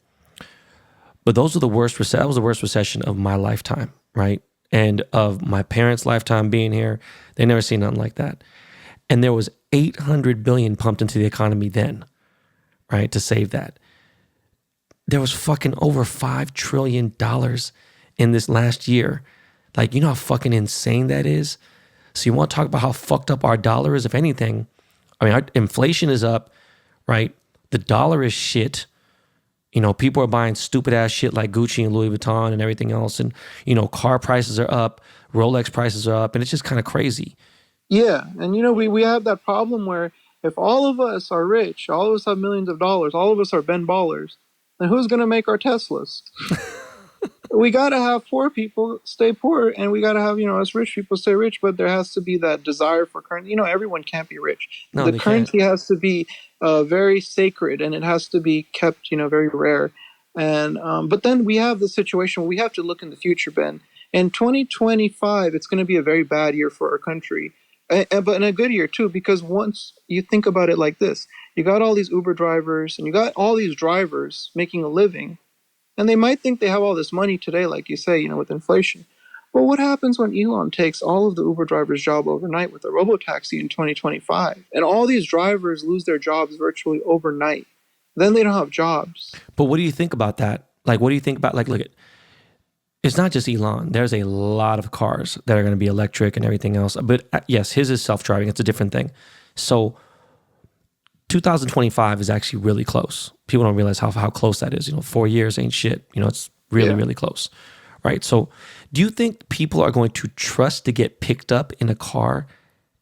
but those were the worst. That was the worst recession of my lifetime, right? And of my parents' lifetime being here. They never seen nothing like that. And there was $800 billion pumped into the economy then, right, to save that. There was fucking over $5 trillion in this last year. Like, you know how fucking insane that is? So you want to talk about how fucked up our dollar is? If anything, I mean, our inflation is up, right? The dollar is shit. People are buying stupid ass shit like Gucci and Louis Vuitton and everything else. And, car prices are up, Rolex prices are up, and it's just kind of crazy. Yeah. And, we have that problem where if all of us are rich, all of us have millions of dollars, all of us are Ben Ballers, then who's going to make our Teslas? We got to have poor people stay poor, and we got to have, us rich people stay rich, but there has to be that desire for currency. Everyone can't be rich. No, the currency has to be very sacred, and it has to be kept, very rare. And but then we have the situation where we have to look in the future, Ben. In 2025, it's going to be a very bad year for our country. But in a good year too, because once you think about it like this, you got all these Uber drivers and you got all these drivers making a living, and they might think they have all this money today, like you say, with inflation. But what happens when Elon takes all of the Uber drivers' job overnight with a robotaxi in 2025, and all these drivers lose their jobs virtually overnight? Then they don't have jobs. But what do you think about that? Like, what do you think about, like, look at, it's not just Elon. There's a lot of cars that are going to be electric and everything else. But yes, his is self-driving. It's a different thing. So 2025 is actually really close. People don't realize how close that is. 4 years ain't shit. It's really, really close. Right? So do you think people are going to trust to get picked up in a car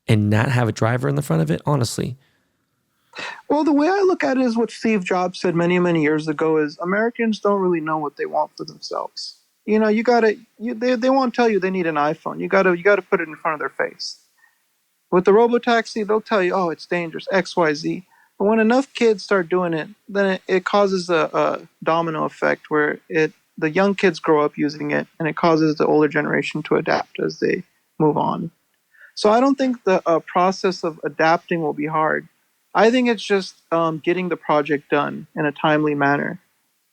and not have a driver in the front of it? Honestly. Well, the way I look at it is what Steve Jobs said many, many years ago is Americans don't really know what they want for themselves. They won't tell you they need an iPhone. You gotta put it in front of their face. With the robotaxi, they'll tell you, oh, it's dangerous, X, Y, Z. But when enough kids start doing it, then it causes a domino effect where the young kids grow up using it, and it causes the older generation to adapt as they move on. So I don't think the process of adapting will be hard. I think it's just getting the project done in a timely manner.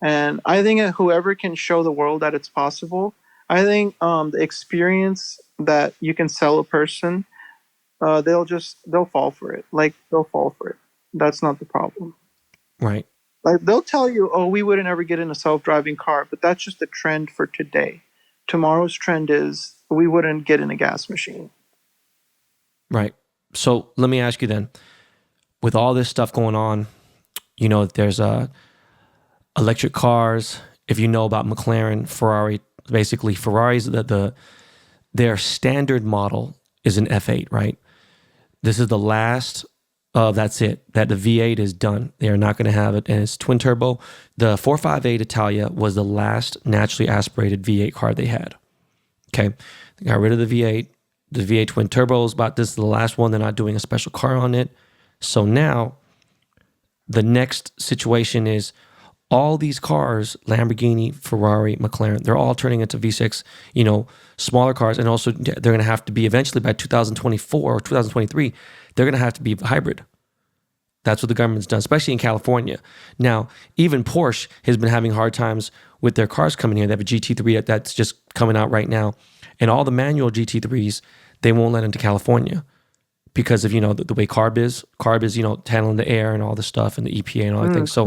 And I think whoever can show the world that it's possible, I think the experience that you can sell a person, they'll fall for it. Like, they'll fall for it. That's not the problem. Right. Like, they'll tell you, oh, we wouldn't ever get in a self-driving car, but that's just the trend for today. Tomorrow's trend is we wouldn't get in a gas machine. Right. So let me ask you then, with all this stuff going on, You know, there's electric cars. If you know about McLaren, Ferrari, basically Ferraris, their standard model is an F8, right? This is the last. That's it. That the V8 is done. They are not going to have it, and it's twin turbo. The 458 Italia was the last naturally aspirated V8 car they had. Okay, they got rid of the V8. The V8 twin turbo is about this is the last one. They're not doing a special car on it. So now, the next situation is all these cars, Lamborghini, Ferrari, McLaren, they're all turning into V6, smaller cars. And also they're going to have to be eventually by 2024 or 2023, they're going to have to be hybrid. That's what the government's done, especially in California. Now, even Porsche has been having hard times with their cars coming here. They have a GT3 that's just coming out right now. And all the manual GT3s, they won't let into California because of, the way CARB is. CARB is, handling the air and all this stuff and the EPA and all that things. So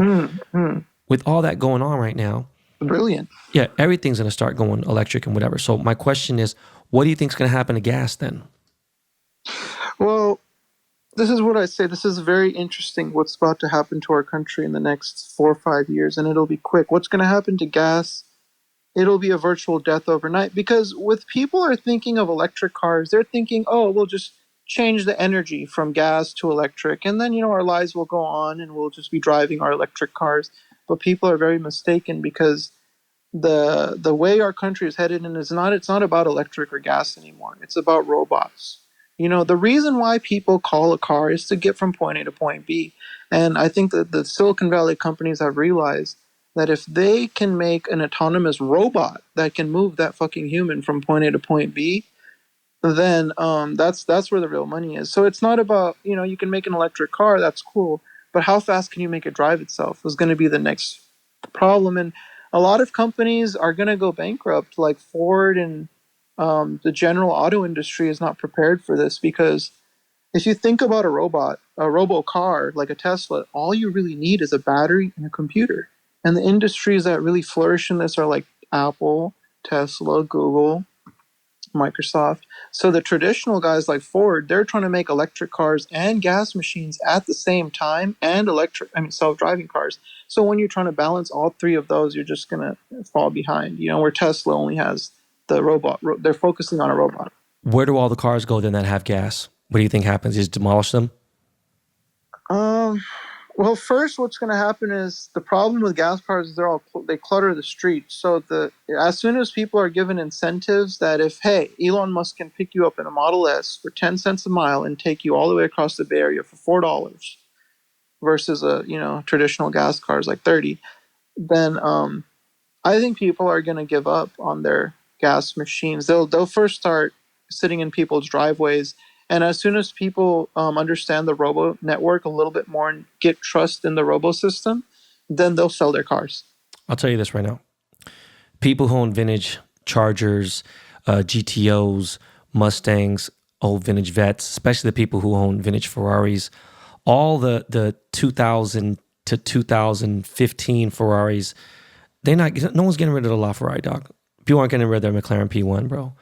with all that going on right now, brilliant. Yeah, everything's going to start going electric and whatever. So my question is, what do you think is going to happen to gas then? Well, this is what I say. This is very interesting what's about to happen to our country in the next 4 or 5 years, and it'll be quick. What's going to happen to gas? It'll be a virtual death overnight because with people are thinking of electric cars, they're thinking, oh, we'll just change the energy from gas to electric, and then, our lives will go on and we'll just be driving our electric cars. But people are very mistaken because the way our country is headed in it's not about electric or gas anymore. It's about robots. The reason why people call a car is to get from point A to point B. And I think that the Silicon Valley companies have realized that if they can make an autonomous robot that can move that fucking human from point A to point B, then that's where the real money is. So it's not about, you can make an electric car, that's cool, but how fast can you make it drive itself is going to be the next problem. And a lot of companies are going to go bankrupt, like Ford and the general auto industry is not prepared for this because if you think about a robo car like a Tesla, all you really need is a battery and a computer. And the industries that really flourish in this are like Apple, Tesla, Google, Microsoft. So the traditional guys like Ford, they're trying to make electric cars and gas machines at the same time and self-driving cars. So when you're trying to balance all three of those, you're just going to fall behind, where Tesla only has the robot. They're focusing on a robot. Where do all the cars go then that have gas? What do you think happens? You just demolish them? Well, first, what's going to happen is the problem with gas cars is they clutter the streets. So as soon as people are given incentives that if, hey, Elon Musk can pick you up in a Model S for 10 cents a mile and take you all the way across the Bay Area for $4 versus traditional gas cars like 30, then I think people are going to give up on their gas machines. They'll first start sitting in people's driveways. And as soon as people understand the robo network a little bit more and get trust in the robo system, then they'll sell their cars. I'll tell you this right now. People who own vintage Chargers, GTOs, Mustangs, old vintage Vets, especially the people who own vintage Ferraris, all the 2000 to 2015 Ferraris, no one's getting rid of the LaFerrari, dog. People aren't getting rid of their McLaren P1, bro.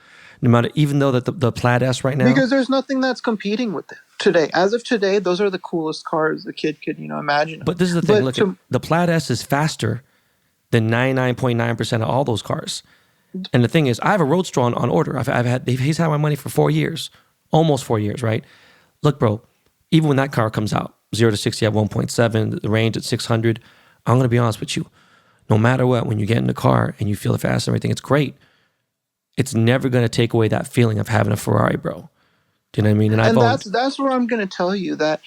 No matter, even though that the Plaid S right now, because there's nothing that's competing with it today. As of today, those are the coolest cars a kid could imagine. But this is the thing. Look, the Plaid S is faster than 99.9% of all those cars. And the thing is, I have a Roadster on order. He's had my money for 4 years, almost 4 years, right? Look, bro, even when that car comes out, 0 to 60 at 1.7, the range at 600, I'm going to be honest with you. No matter what, when you get in the car and you feel the fast and everything, it's great. It's never going to take away that feeling of having a Ferrari, bro. Do you know what I mean? And that's where I'm going to tell you that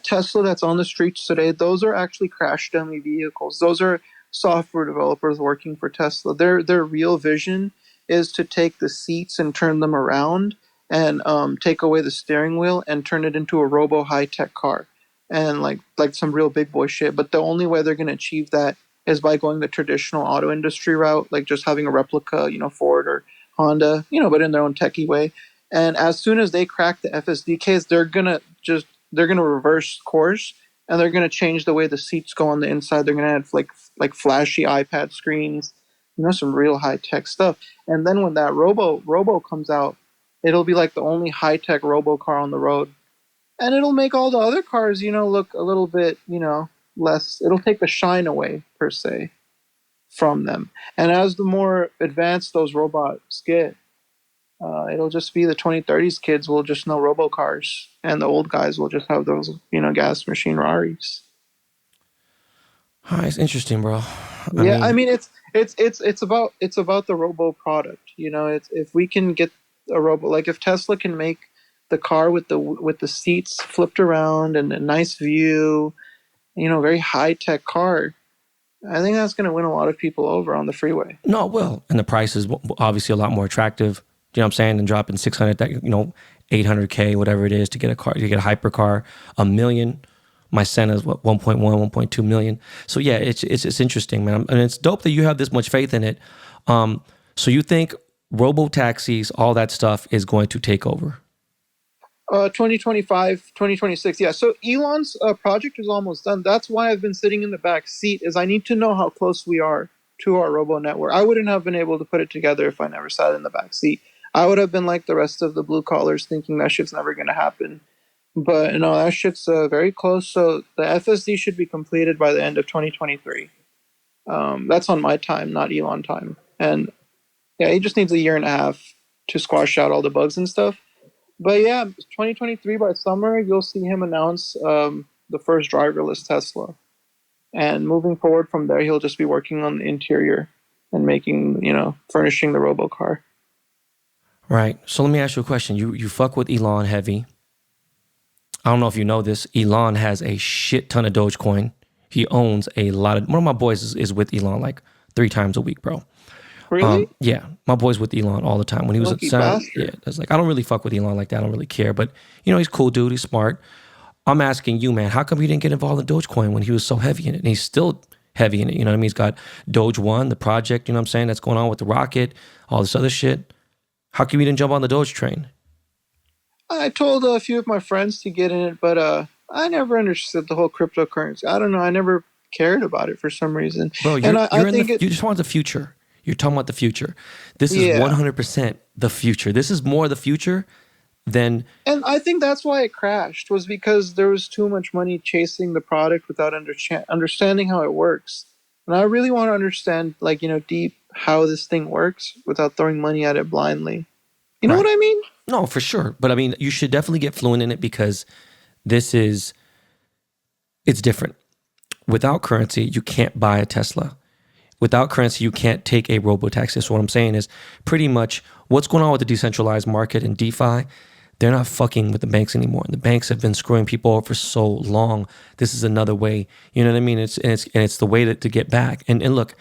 Tesla that's on the streets today, those are actually crash dummy vehicles. Those are software developers working for Tesla. Their real vision is to take the seats and turn them around and take away the steering wheel and turn it into a robo high-tech car and like some real big boy shit. But the only way they're going to achieve that is by going the traditional auto industry route, like just having a replica, Ford or Honda, but in their own techie way. And as soon as they crack the FSDKs, they're gonna reverse course and they're gonna change the way the seats go on the inside. They're gonna have like flashy iPad screens, some real high tech stuff. And then when that Robo comes out, it'll be like the only high tech Robo car on the road, and it'll make all the other cars, look a little bit, less. It'll take the shine away per se from them. And as the more advanced those robots get, it'll just be the 2030s kids will just know robo cars, and the old guys will just have those, gas machine Raris. It's interesting, bro. I mean, it's about the robo product. It's if we can get a robo, like if Tesla can make the car with the seats flipped around and a nice view, very high tech car. I think that's going to win a lot of people over on the freeway. No, it will. And the price is obviously a lot more attractive. You know what I'm saying? Than dropping 600, $800K, whatever it is to get a car, to get a hypercar, $1 million. My Senna's what, 1.1, 1.2 million. So yeah, it's interesting, man. And it's dope that you have this much faith in it. So you think robo taxis, all that stuff is going to take over? 2025, 2026. Yeah. So Elon's project is almost done. That's why I've been sitting in the back seat, is I need to know how close we are to our robo network. I wouldn't have been able to put it together if I never sat in the back seat. I would have been like the rest of the blue collars, thinking that shit's never going to happen. But no, that shit's very close. So the FSD should be completed by the end of 2023. That's on my time, not Elon time. And yeah, he just needs a year and a half to squash out all the bugs and stuff. But yeah, 2023 by summer, you'll see him announce the first driverless Tesla. And moving forward from there, he'll just be working on the interior and making, furnishing the robo car. Right. So let me ask you a question. You fuck with Elon heavy. I don't know if you know this. Elon has a shit ton of Dogecoin. He owns a lot of. One of my boys is with Elon like 3 times a week, bro. Really? Yeah, my boy's with Elon all the time. When he was Lucky at Senate, bastard. it's like I don't really fuck with Elon like that. I don't really care, but he's a cool dude. He's smart. I'm asking you, man, how come you didn't get involved in Dogecoin when he was so heavy in it? And he's still heavy in it. You know what I mean? He's got Doge One, the project. You know what I'm saying? That's going on with the rocket, all this other shit. How come you didn't jump on the Doge train? I told a few of my friends to get in it, but I never understood the whole cryptocurrency. I don't know. I never cared about it for some reason. Bro, you just want the future. You're talking about the future. This is 100% the future. This is more the future than... And I think that's why it crashed, was because there was too much money chasing the product without understanding how it works. And I really want to understand, deep how this thing works without throwing money at it blindly. You know what I mean? No, for sure. But I mean, you should definitely get fluent in it because it's different. Without currency, you can't buy a Tesla. Without currency, you can't take a robo-taxi. So what I'm saying is pretty much what's going on with the decentralized market and DeFi, they're not fucking with the banks anymore. And the banks have been screwing people over for so long. This is another way. You know what I mean? It's the way to get back. And look,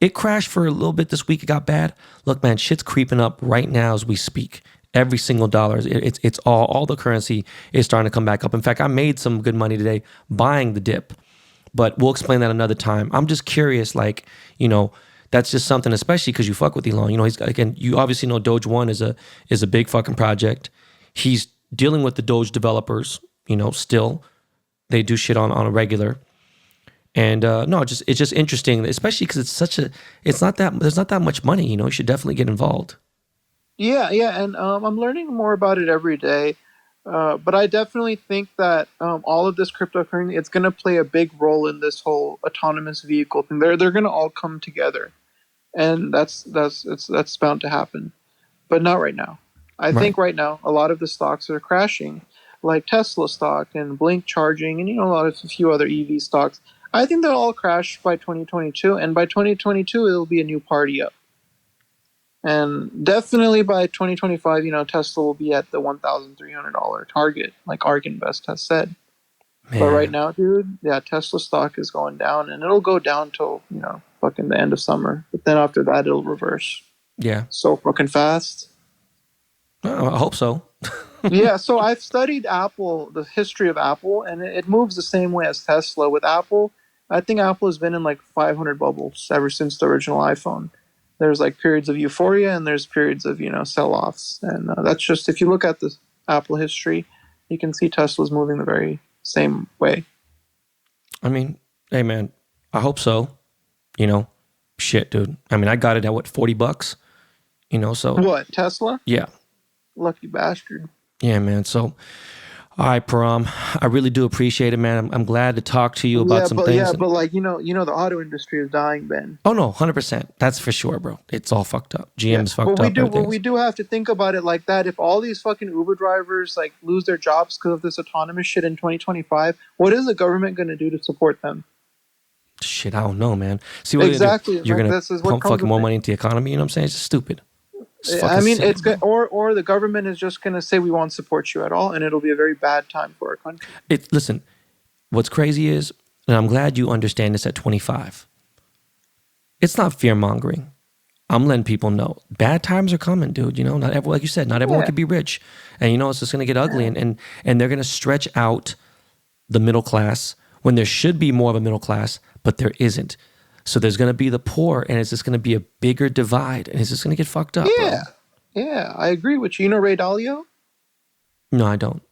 it crashed for a little bit this week. It got bad. Look, man, shit's creeping up right now as we speak. Every single dollar, it's all the currency is starting to come back up. In fact, I made some good money today buying the dip. But we'll explain that another time. I'm just curious, that's just something, especially because you fuck with Elon. You obviously know Doge One is a big fucking project. He's dealing with the Doge developers, still. They do shit on a regular. And it's just interesting, especially because there's not that much money, you should definitely get involved. Yeah, and I'm learning more about it every day. But I definitely think that all of this cryptocurrency, it's going to play a big role in this whole autonomous vehicle thing. They're going to all come together, and that's bound to happen, but not right now. I think right now a lot of the stocks are crashing, like Tesla stock and Blink Charging, and a few other EV stocks. I think they'll all crash by 2022, and by 2022 it'll be a new party up. And definitely by 2025, Tesla will be at the $1,300 target, like ARK Invest has said. Man. But right now, dude, Tesla stock is going down, and it'll go down till, fucking the end of summer. But then after that, it'll reverse. Yeah. So fucking fast. Oh, I hope so. Yeah, so I've studied Apple, the history of Apple, and it moves the same way as Tesla. With Apple, I think Apple has been in like 500 bubbles ever since the original iPhone. There's like periods of euphoria and there's periods of, sell-offs. And that's just, if you look at the Apple history, you can see Tesla's moving the very same way. I mean, hey man, I hope so. Shit, dude. I mean, I got it at what, $40? So. What, Tesla? Yeah. Lucky bastard. Yeah, man. So All right, Param. I really do appreciate it, man. I'm glad to talk to you about some things. But like the auto industry is dying, Ben. Oh no, 100%. That's for sure, bro. It's all fucked up. GM's fucked up. But we do have to think about it like that. If all these fucking Uber drivers like lose their jobs because of this autonomous shit in 2025, what is the government going to do to support them? Shit, I don't know, man. See what exactly. You're gonna pump fucking more money into the economy. You know what I'm saying? It's just stupid. I mean, it's good, or the government is just going to say we won't support you at all, and it'll be a very bad time for our country. Listen, what's crazy is, and I'm glad you understand this at 25. It's not fear mongering. I'm letting people know bad times are coming, dude. You know, not everyone, like you said, not everyone can be rich, and you know it's just going to get ugly, and they're going to stretch out the middle class when there should be more of a middle class, but there isn't. So there's going to be the poor, and it's just going to be a bigger divide, and it's just going to get fucked up. Yeah, yeah, I agree with you. You know Ray Dalio? No, I don't.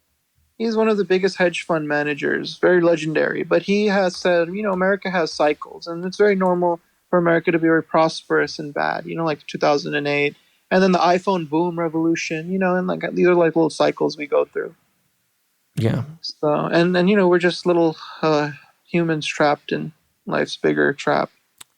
He's one of the biggest hedge fund managers, very legendary. But he has said, America has cycles, and it's very normal for America to be very prosperous and bad, like 2008. And then the iPhone boom revolution, and like these are like little cycles we go through. Yeah. So, and we're just little humans trapped in life's bigger trap.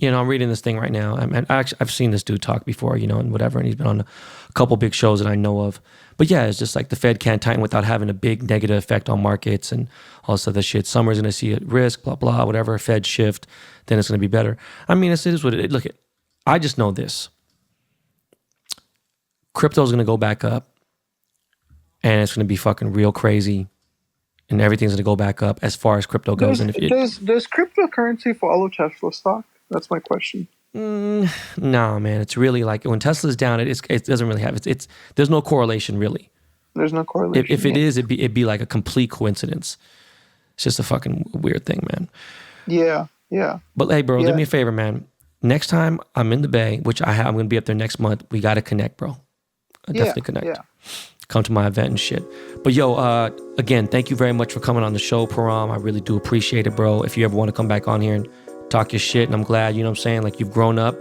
I'm reading this thing right now. I've seen this dude talk before, and whatever, and he's been on a couple big shows that I know of. But yeah, it's just like the Fed can't tighten without having a big negative effect on markets and all this other shit. Summer's going to see a risk, blah, blah, whatever. Fed shift, then it's going to be better. I mean, it is what it is. Look, I just know this. Crypto's going to go back up, and it's going to be fucking real crazy, and everything's going to go back up as far as crypto goes. Does cryptocurrency follow Tesla stock? That's my question. No, man. It's really like when Tesla's down, it doesn't really have it's there's no correlation really. There's no correlation. If it is, it'd be like a complete coincidence. It's just a fucking weird thing, man. Yeah, yeah. But hey, bro, do me a favor, man. Next time I'm in the Bay, which I'm going to be up there next month, we got to connect, bro. Definitely connect. Yeah. Come to my event and shit. But yo, again, thank you very much for coming on the show, Param. I really do appreciate it, bro. If you ever want to come back on here and talk your shit, and I'm glad, you know what I'm saying? Like, you've grown up.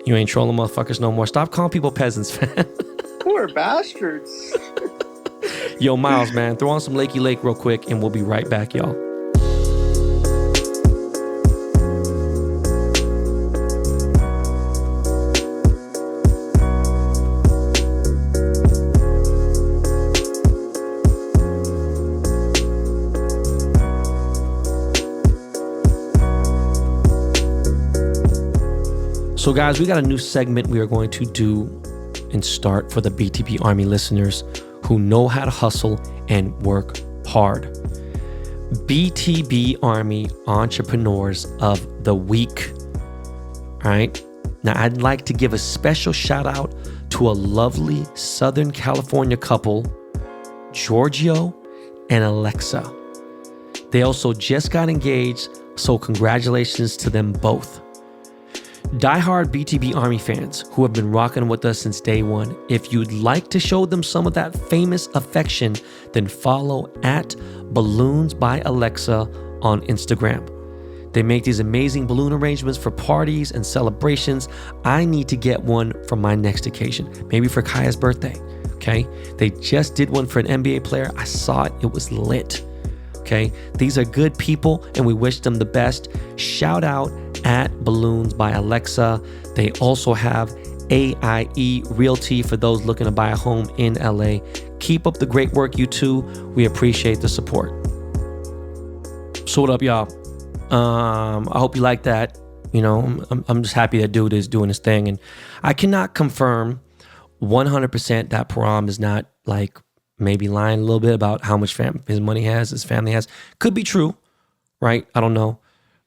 You ain't trolling motherfuckers no more. Stop calling people peasants, man. Poor bastards. Yo, Miles, man, throw on some Lakey Lake real quick, and we'll be right back, y'all. So guys, we got a new segment we are going to do and start for the BTB Army listeners who know how to hustle and work hard. BTB Army Entrepreneurs of the Week. All right. Now, I'd like to give a special shout out to a lovely Southern California couple, Giorgio and Alexa. They also just got engaged, so congratulations to them both. Diehard BTB Army fans who have been rocking with us since day one, if you'd like to show them some of that famous affection, then follow at Balloons by Alexa on Instagram. They make these amazing balloon arrangements for parties and celebrations. I need to get one for my next occasion, maybe for Kaya's birthday, okay? They just did one for an NBA player. I saw it. It was lit, okay? These are good people, and we wish them the best. Shout out at Balloons by Alexa. They also have AIE Realty for those looking to buy a home in LA. Keep up the great work, you two. We appreciate the support. So what up, y'all? I hope you like that. I'm just happy that dude is doing his thing, and I cannot confirm 100% that Param is not like maybe lying a little bit about how much his money has, his family has. Could be true, right? I don't know.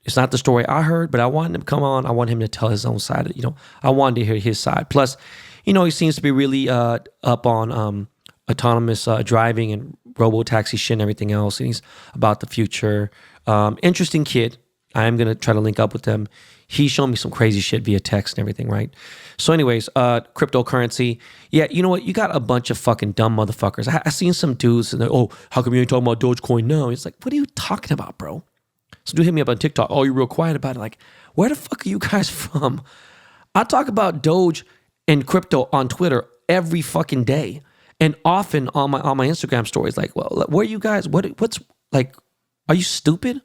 It's not the story I heard, but I wanted him to come on. I want him to tell his own side. I wanted to hear his side. Plus, he seems to be really up on autonomous driving and robo-taxi shit and everything else. And he's about the future. Interesting kid. I am going to try to link up with them. He showed me some crazy shit via text and everything, right? So anyways, cryptocurrency. Yeah, you know what? You got a bunch of fucking dumb motherfuckers. I seen some dudes and they're, how come you ain't talking about Dogecoin now? It's like, what are you talking about, bro? So do hit me up on TikTok. Oh, you're real quiet about it. Like, where the fuck are you guys from? I talk about Doge and crypto on Twitter every fucking day. And often on my Instagram stories, like, well, where are you guys? What's like, are you stupid?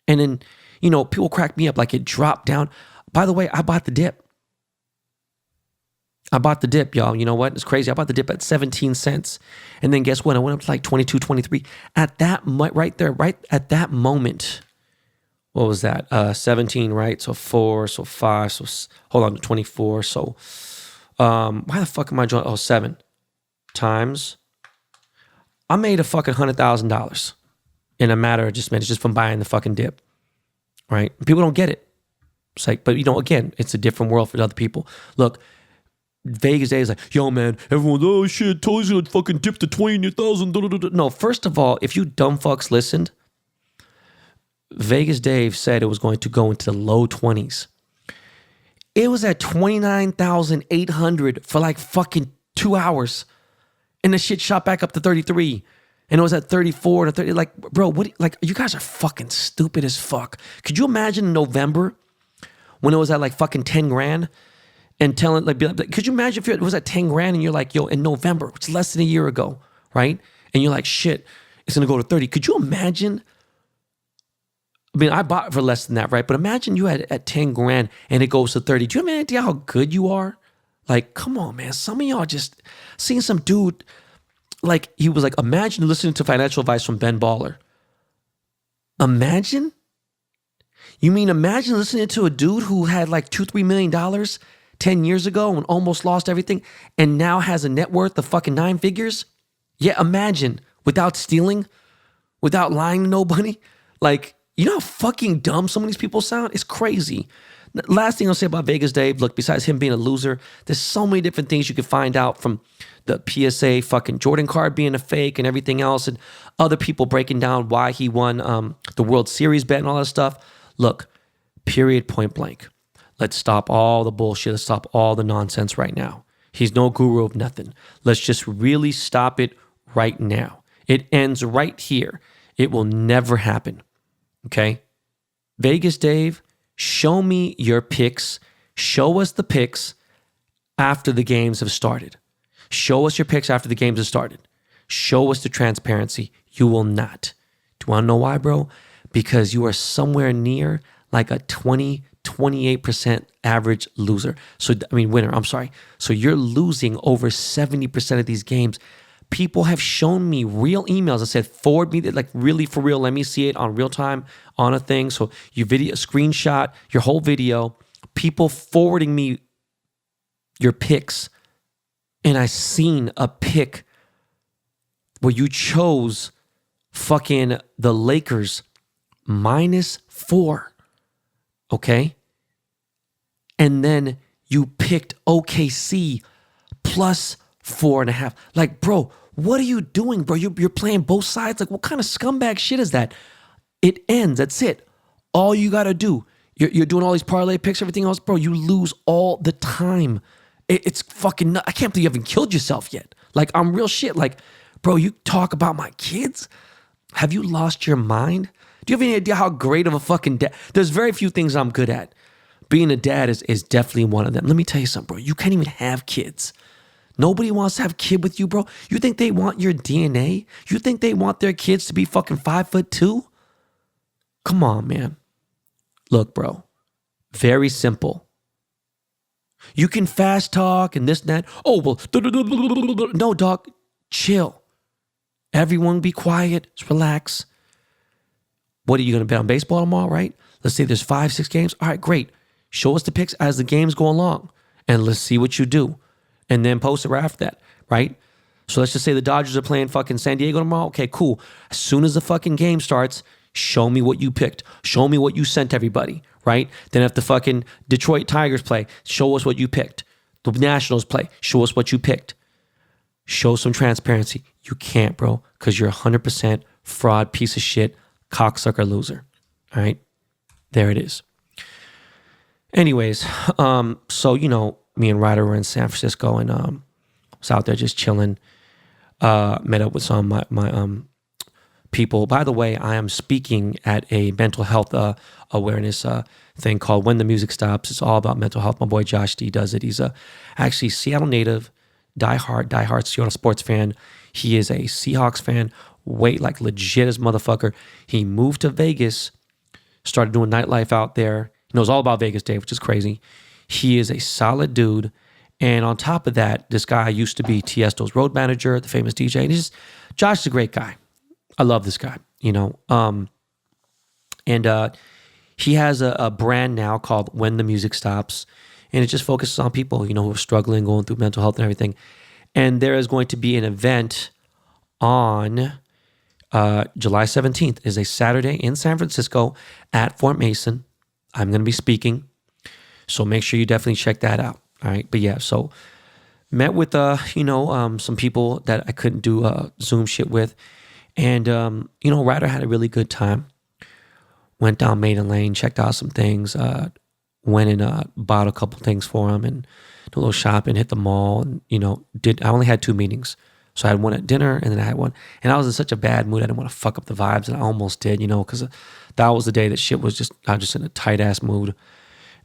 And then, people crack me up like it dropped down. By the way, I bought the dip. Y'all. You know what? It's crazy. I bought the dip at 17 cents. And then guess what? I went up to like 22, 23. At that, right there, right at that moment, what was that? 17, right? So 4, so 5, so hold on, 24. So why the fuck am I joining? Oh, 7 times. I made a fucking $100,000 in a matter of just minutes just from buying the fucking dip, right? People don't get it. It's like, but again, it's a different world for other people. Look, Vegas Day is like, yo, man, everyone's, oh shit, totally gonna fucking dip to 20,000. No, first of all, if you dumb fucks listened, Vegas Dave said it was going to go into the low 20s. It was at 29,800 for like fucking 2 hours. And the shit shot back up to 33. And it was at 34 to 30. Like, bro, you guys are fucking stupid as fuck. Could you imagine in November when it was at like fucking 10 grand? And telling, could you imagine if it was at 10 grand and you're like, yo, in November, which is less than a year ago, right? And you're like, shit, it's gonna go to 30. Could you imagine? I mean, I bought for less than that, right? But imagine you had at 10 grand and it goes to 30. Do you have any idea how good you are? Like, come on, man. Some of y'all just seeing some dude, like, he was like, imagine listening to financial advice from Ben Baller. Imagine? You mean imagine listening to a dude who had like $2-3 million 10 years ago and almost lost everything and now has a net worth of fucking 9 figures? Yeah, imagine, without stealing, without lying to nobody. Like, you know how fucking dumb some of these people sound? It's crazy. Last thing I'll say about Vegas Dave, look, besides him being a loser, there's so many different things you can find out from the PSA fucking Jordan card being a fake and everything else, and other people breaking down why he won the World Series bet and all that stuff. Look, period, point blank. Let's stop all the bullshit. Let's stop all the nonsense right now. He's no guru of nothing. Let's just really stop it right now. It ends right here. It will never happen. Okay? Vegas Dave, show me your picks. Show us the picks after the games have started. Show us your picks after the games have started. Show us the transparency. You will not. Do you want to know why, bro? Because you are somewhere near like a 28% average loser. Winner, I'm sorry. So you're losing over 70% of these games. People have shown me real emails that said, forward me, like really for real, let me see it on real time on a thing. So you screenshot your whole video, people forwarding me your picks. And I seen a pick where you chose fucking the Lakers -4. Okay? And then you picked OKC +4.5. Like, bro, what are you doing, bro? You're playing both sides? Like, what kind of scumbag shit is that? It ends. That's it. All you got to do. You're doing all these parlay picks, everything else, bro. You lose all the time. It's fucking nuts. I can't believe you haven't killed yourself yet. Like, I'm real shit. Like, bro, you talk about my kids? Have you lost your mind? Do you have any idea how great of a fucking dad? There's very few things I'm good at. Being a dad is definitely one of them. Let me tell you something, bro. You can't even have kids. Nobody wants to have a kid with you, bro. You think they want your DNA? You think they want their kids to be fucking 5'2"? Come on, man. Look, bro. Very simple. You can fast talk and this and that. Oh, well, no, dog. Chill. Everyone be quiet. Just relax. What are you going to bet on baseball tomorrow, right? Let's say there's 5-6 games. All right, great. Show us the picks as the games go along. And let's see what you do. And then post it right after that, right? So let's just say the Dodgers are playing fucking San Diego tomorrow. Okay, cool. As soon as the fucking game starts, show me what you picked. Show me what you sent everybody, right? Then if the fucking Detroit Tigers play, show us what you picked. The Nationals play, show us what you picked. Show some transparency. You can't, bro, because you're 100% fraud, piece of shit, cocksucker loser. All right? There it is. Anyways, so, me and Ryder were in San Francisco and was out there just chilling. Met up with some of my people. By the way, I am speaking at a mental health awareness thing called When the Music Stops. It's all about mental health. My boy Josh D does it. He's actually Seattle native, diehard Seattle sports fan. He is a Seahawks fan, like legit as motherfucker. He moved to Vegas, started doing nightlife out there. He knows all about Vegas, Dave, which is crazy. He is a solid dude. And on top of that, this guy used to be Tiesto's road manager, the famous DJ. And Josh is a great guy. I love this guy, And he has a brand now called When the Music Stops. And it just focuses on people, who are struggling, going through mental health and everything. And there is going to be an event on July 17th. It is a Saturday in San Francisco at Fort Mason. I'm going to be speaking. So make sure you definitely check that out. All right. But yeah, so met with, some people that I couldn't do Zoom shit with. And, Ryder had a really good time. Went down Maiden Lane, checked out some things, went and bought a couple things for him and did a little shopping, hit the mall. And, I only had 2 meetings. So I had one at dinner and then I had one. And I was in such a bad mood. I didn't want to fuck up the vibes. And I almost did, because that was the day that shit was I was just in a tight ass mood.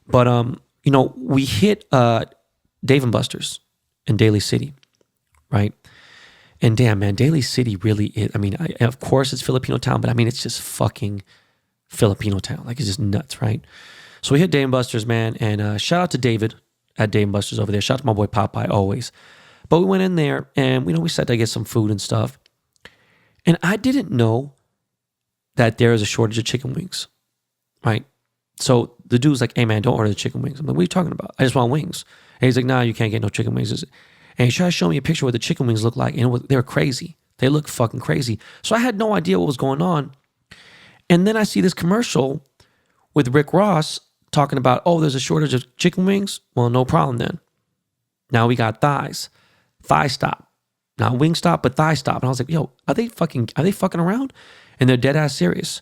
But, we hit Dave & Buster's in Daly City, right? And damn, man, Daly City really is. I mean, of course it's Filipino town, but I mean, it's just fucking Filipino town. Like, it's just nuts, right? So we hit Dave & Buster's, man, and shout out to David at Dave & Buster's over there. Shout out to my boy Popeye, always. But we went in there, and, we sat to get some food and stuff. And I didn't know that there is a shortage of chicken wings, right? So the dude's like, hey, man, don't order the chicken wings. I'm like, what are you talking about? I just want wings. And he's like, nah, you can't get no chicken wings. And he tried to show me a picture of what the chicken wings look like, and they were crazy. They look fucking crazy. So I had no idea what was going on. And then I see this commercial with Rick Ross talking about, oh, there's a shortage of chicken wings? Well, no problem then. Now we got thighs. Thigh stop. Not wing stop, but thigh stop. And I was like, yo, are they fucking around? And they're dead ass serious.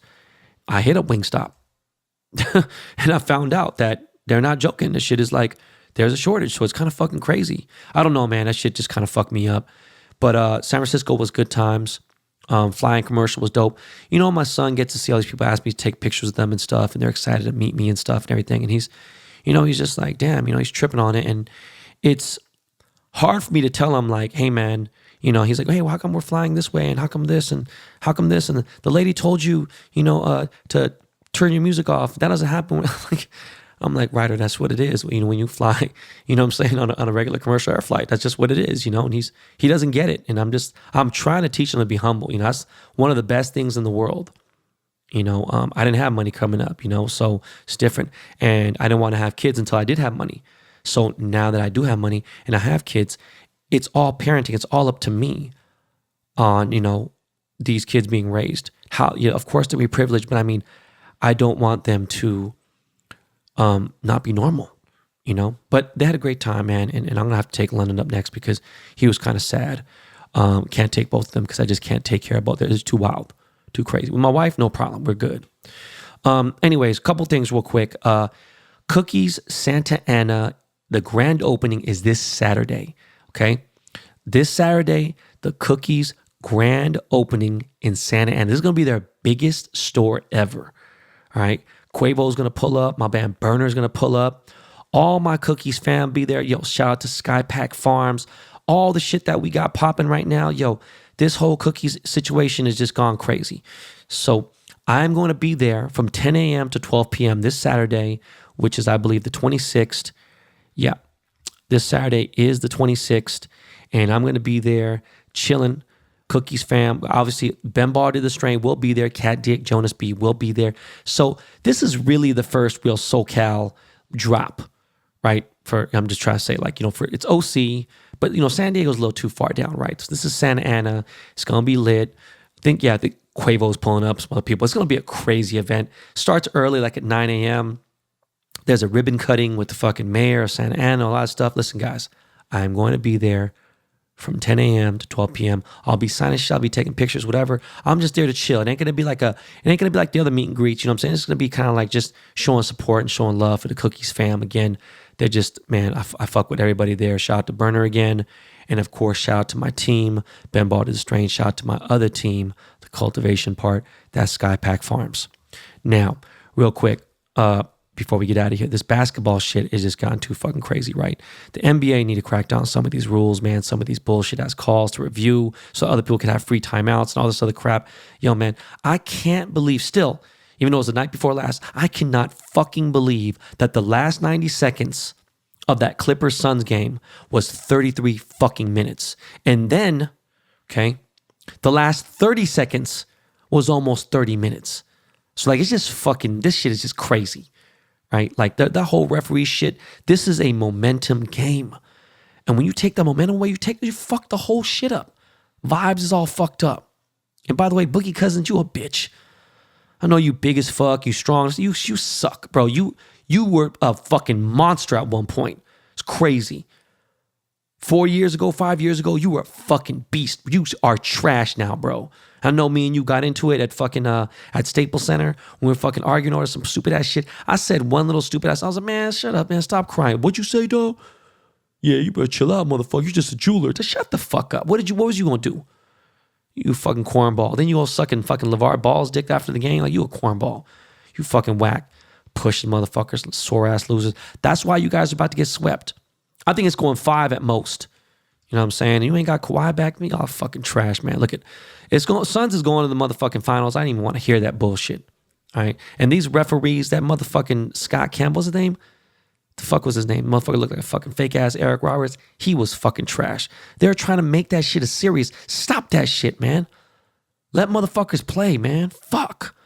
I hit up Wingstop. And I found out that they're not joking. This shit is like, there's a shortage. So it's kind of fucking crazy. I don't know, man. That shit just kind of fucked me up. But San Francisco was good times. Flying commercial was dope. My son gets to see all these people ask me to take pictures of them and stuff. And they're excited to meet me and stuff and everything. And he's just like, damn, he's tripping on it. And it's hard for me to tell him like, hey, man, he's like, hey, well, how come we're flying this way? And how come this? And how come this? And the lady told you, to turn your music off. That doesn't happen. I'm like, Ryder, that's what it is. When you fly, what I'm saying, on a regular commercial air flight, that's just what it is, and he doesn't get it. And I'm trying to teach him to be humble. That's one of the best things in the world. I didn't have money coming up, so it's different. And I didn't want to have kids until I did have money. So now that I do have money and I have kids, it's all parenting. It's all up to me on, these kids being raised. How, of course they'll be privileged, but I mean, I don't want them to not be normal, But they had a great time, man. And I'm going to have to take London up next because he was kind of sad. Can't take both of them because I just can't take care of both. It's too wild, too crazy. With my wife, no problem. We're good. Anyways, a couple things real quick. Cookies Santa Ana, the grand opening is this Saturday, okay? This Saturday, the Cookies grand opening in Santa Ana. This is going to be their biggest store ever, all right? Quavo's going to pull up. My band Burner's going to pull up. All my Cookies fam be there. Yo, shout out to Skypack Farms. All the shit that we got popping right now. Yo, this whole Cookies situation has just gone crazy. So I'm going to be there from 10 a.m. to 12 p.m. this Saturday, which is, I believe, the 26th. Yeah, this Saturday is the 26th. And I'm going to be there chilling. Cookies fam, obviously Ben Barr the Strain will be there. Cat Dick, Jonas B will be there. So this is really the first real SoCal drop, right? I'm just trying to say, like, for it's OC, but San Diego's a little too far down, right? So this is Santa Ana. It's gonna be lit. I think Quavo's pulling up, some other people. It's gonna be a crazy event. Starts early, like at 9 a.m. There's a ribbon cutting with the fucking mayor of Santa Ana, a lot of stuff. Listen, guys, I'm going to be there from 10 a.m. to 12 p.m. I'll be signing shit, I'll be taking pictures, whatever. I'm just there to chill. It ain't gonna be like the other meet and greets, I'm saying? It's gonna be kind of like just showing support and showing love for the Cookies fam. Again, they're just, man, I fuck with everybody there. Shout out to Burner again. And of course, shout out to my team, Ben Ball to the Strain. Shout out to my other team, the cultivation part, that's Skypack Farms. Now, real quick, before we get out of here. This basketball shit is just gotten too fucking crazy, right? The NBA need to crack down on some of these rules, man. Some of these bullshit ass calls to review so other people can have free timeouts and all this other crap. Yo, man, I can't believe still, even though it was the night before last, I cannot fucking believe that the last 90 seconds of that Clippers-Suns game was 33 fucking minutes. And then, okay, the last 30 seconds was almost 30 minutes. So like, it's just fucking, this shit is just crazy, right? Like the whole referee shit, this is a momentum game. And when you take the momentum away, you fuck the whole shit up. Vibes is all fucked up. And by the way, Boogie Cousins, you a bitch. I know you big as fuck, you strong, you suck, bro. You were a fucking monster at one point. It's crazy. 4 years ago, 5 years ago, you were a fucking beast. You are trash now, bro. I know me and you got into it at fucking at Staples Center when we were fucking arguing over some stupid ass shit. I said one little stupid ass. I was like, man, shut up, man. Stop crying. What'd you say, dog? Yeah, you better chill out, motherfucker. You're just a jeweler. Just shut the fuck up. What was you gonna do? You fucking cornball. Then you go sucking fucking LeVar Ball's dick after the game. Like, you a cornball. You fucking whack. Pushing motherfuckers, sore ass losers. That's why you guys are about to get swept. I think it's going 5 at most. You know what I'm saying? You ain't got Kawhi back me. Oh, fucking trash, man. Look at Suns is going to the motherfucking finals. I didn't even want to hear that bullshit. All right. And these referees, that motherfucking Scott Campbell's his name? The fuck was his name? Motherfucker looked like a fucking fake ass Eric Roberts. He was fucking trash. They're trying to make that shit a series. Stop that shit, man. Let motherfuckers play, man. Fuck.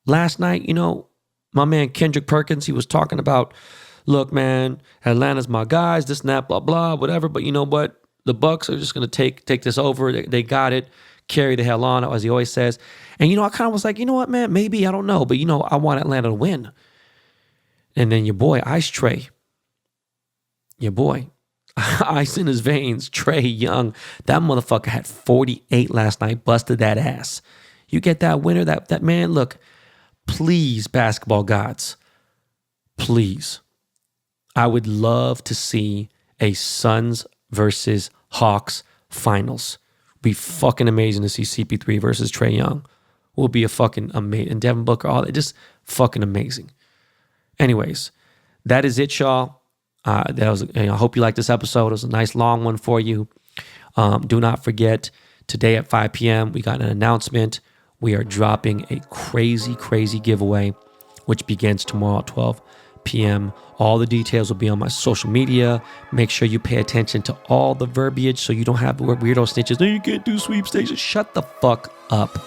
Last night, you know, my man Kendrick Perkins, he was talking about, look, man, Atlanta's my guys, this and that, blah, blah, whatever. But you know what? The Bucks are just going to take this over. They got it. Carry the hell on, as he always says. And, you know, I kind of was like, you know what, man? Maybe, I don't know. But, you know, I want Atlanta to win. And then your boy, Ice Trey. Your boy. Ice in his veins. Trey Young. That motherfucker had 48 last night. Busted that ass. You get that winner, that man, look, please, basketball gods. Please. I would love to see a Suns versus Hawks finals. Be fucking amazing to see CP3 versus Trey Young. Will be a fucking amazing. And Devin Booker, all that, just fucking amazing. Anyways, that is it, y'all. I hope you liked this episode. It was a nice long one for you. Do not forget, today at 5 p.m., we got an announcement. We are dropping a crazy, crazy giveaway, which begins tomorrow at 12 p.m. All the details will be on my social media. Make sure you pay attention to all the verbiage so you don't have weirdo snitches. No, you can't do sweepstakes. Shut the fuck up,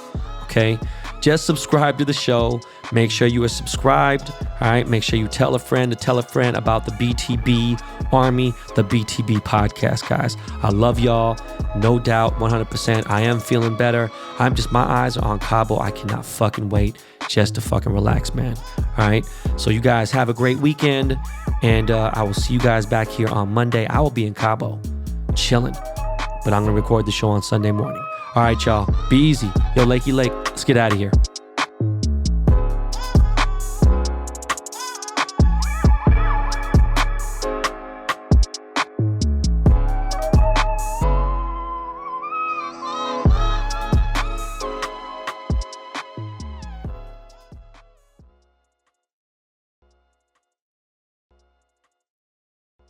okay? Just subscribe to the show. Make sure you are subscribed, all right? Make sure you tell a friend about the BTB Army, the BTB podcast, guys. I love y'all, no doubt, 100%. I am feeling better. My eyes are on Cabo. I cannot fucking wait just to fucking relax, man. All right? So you guys have a great weekend, and I will see you guys back here on Monday. I will be in Cabo, chilling, but I'm going to record the show on Sunday morning. All right, y'all. Be easy. Yo, Lakey Lake, let's get out of here.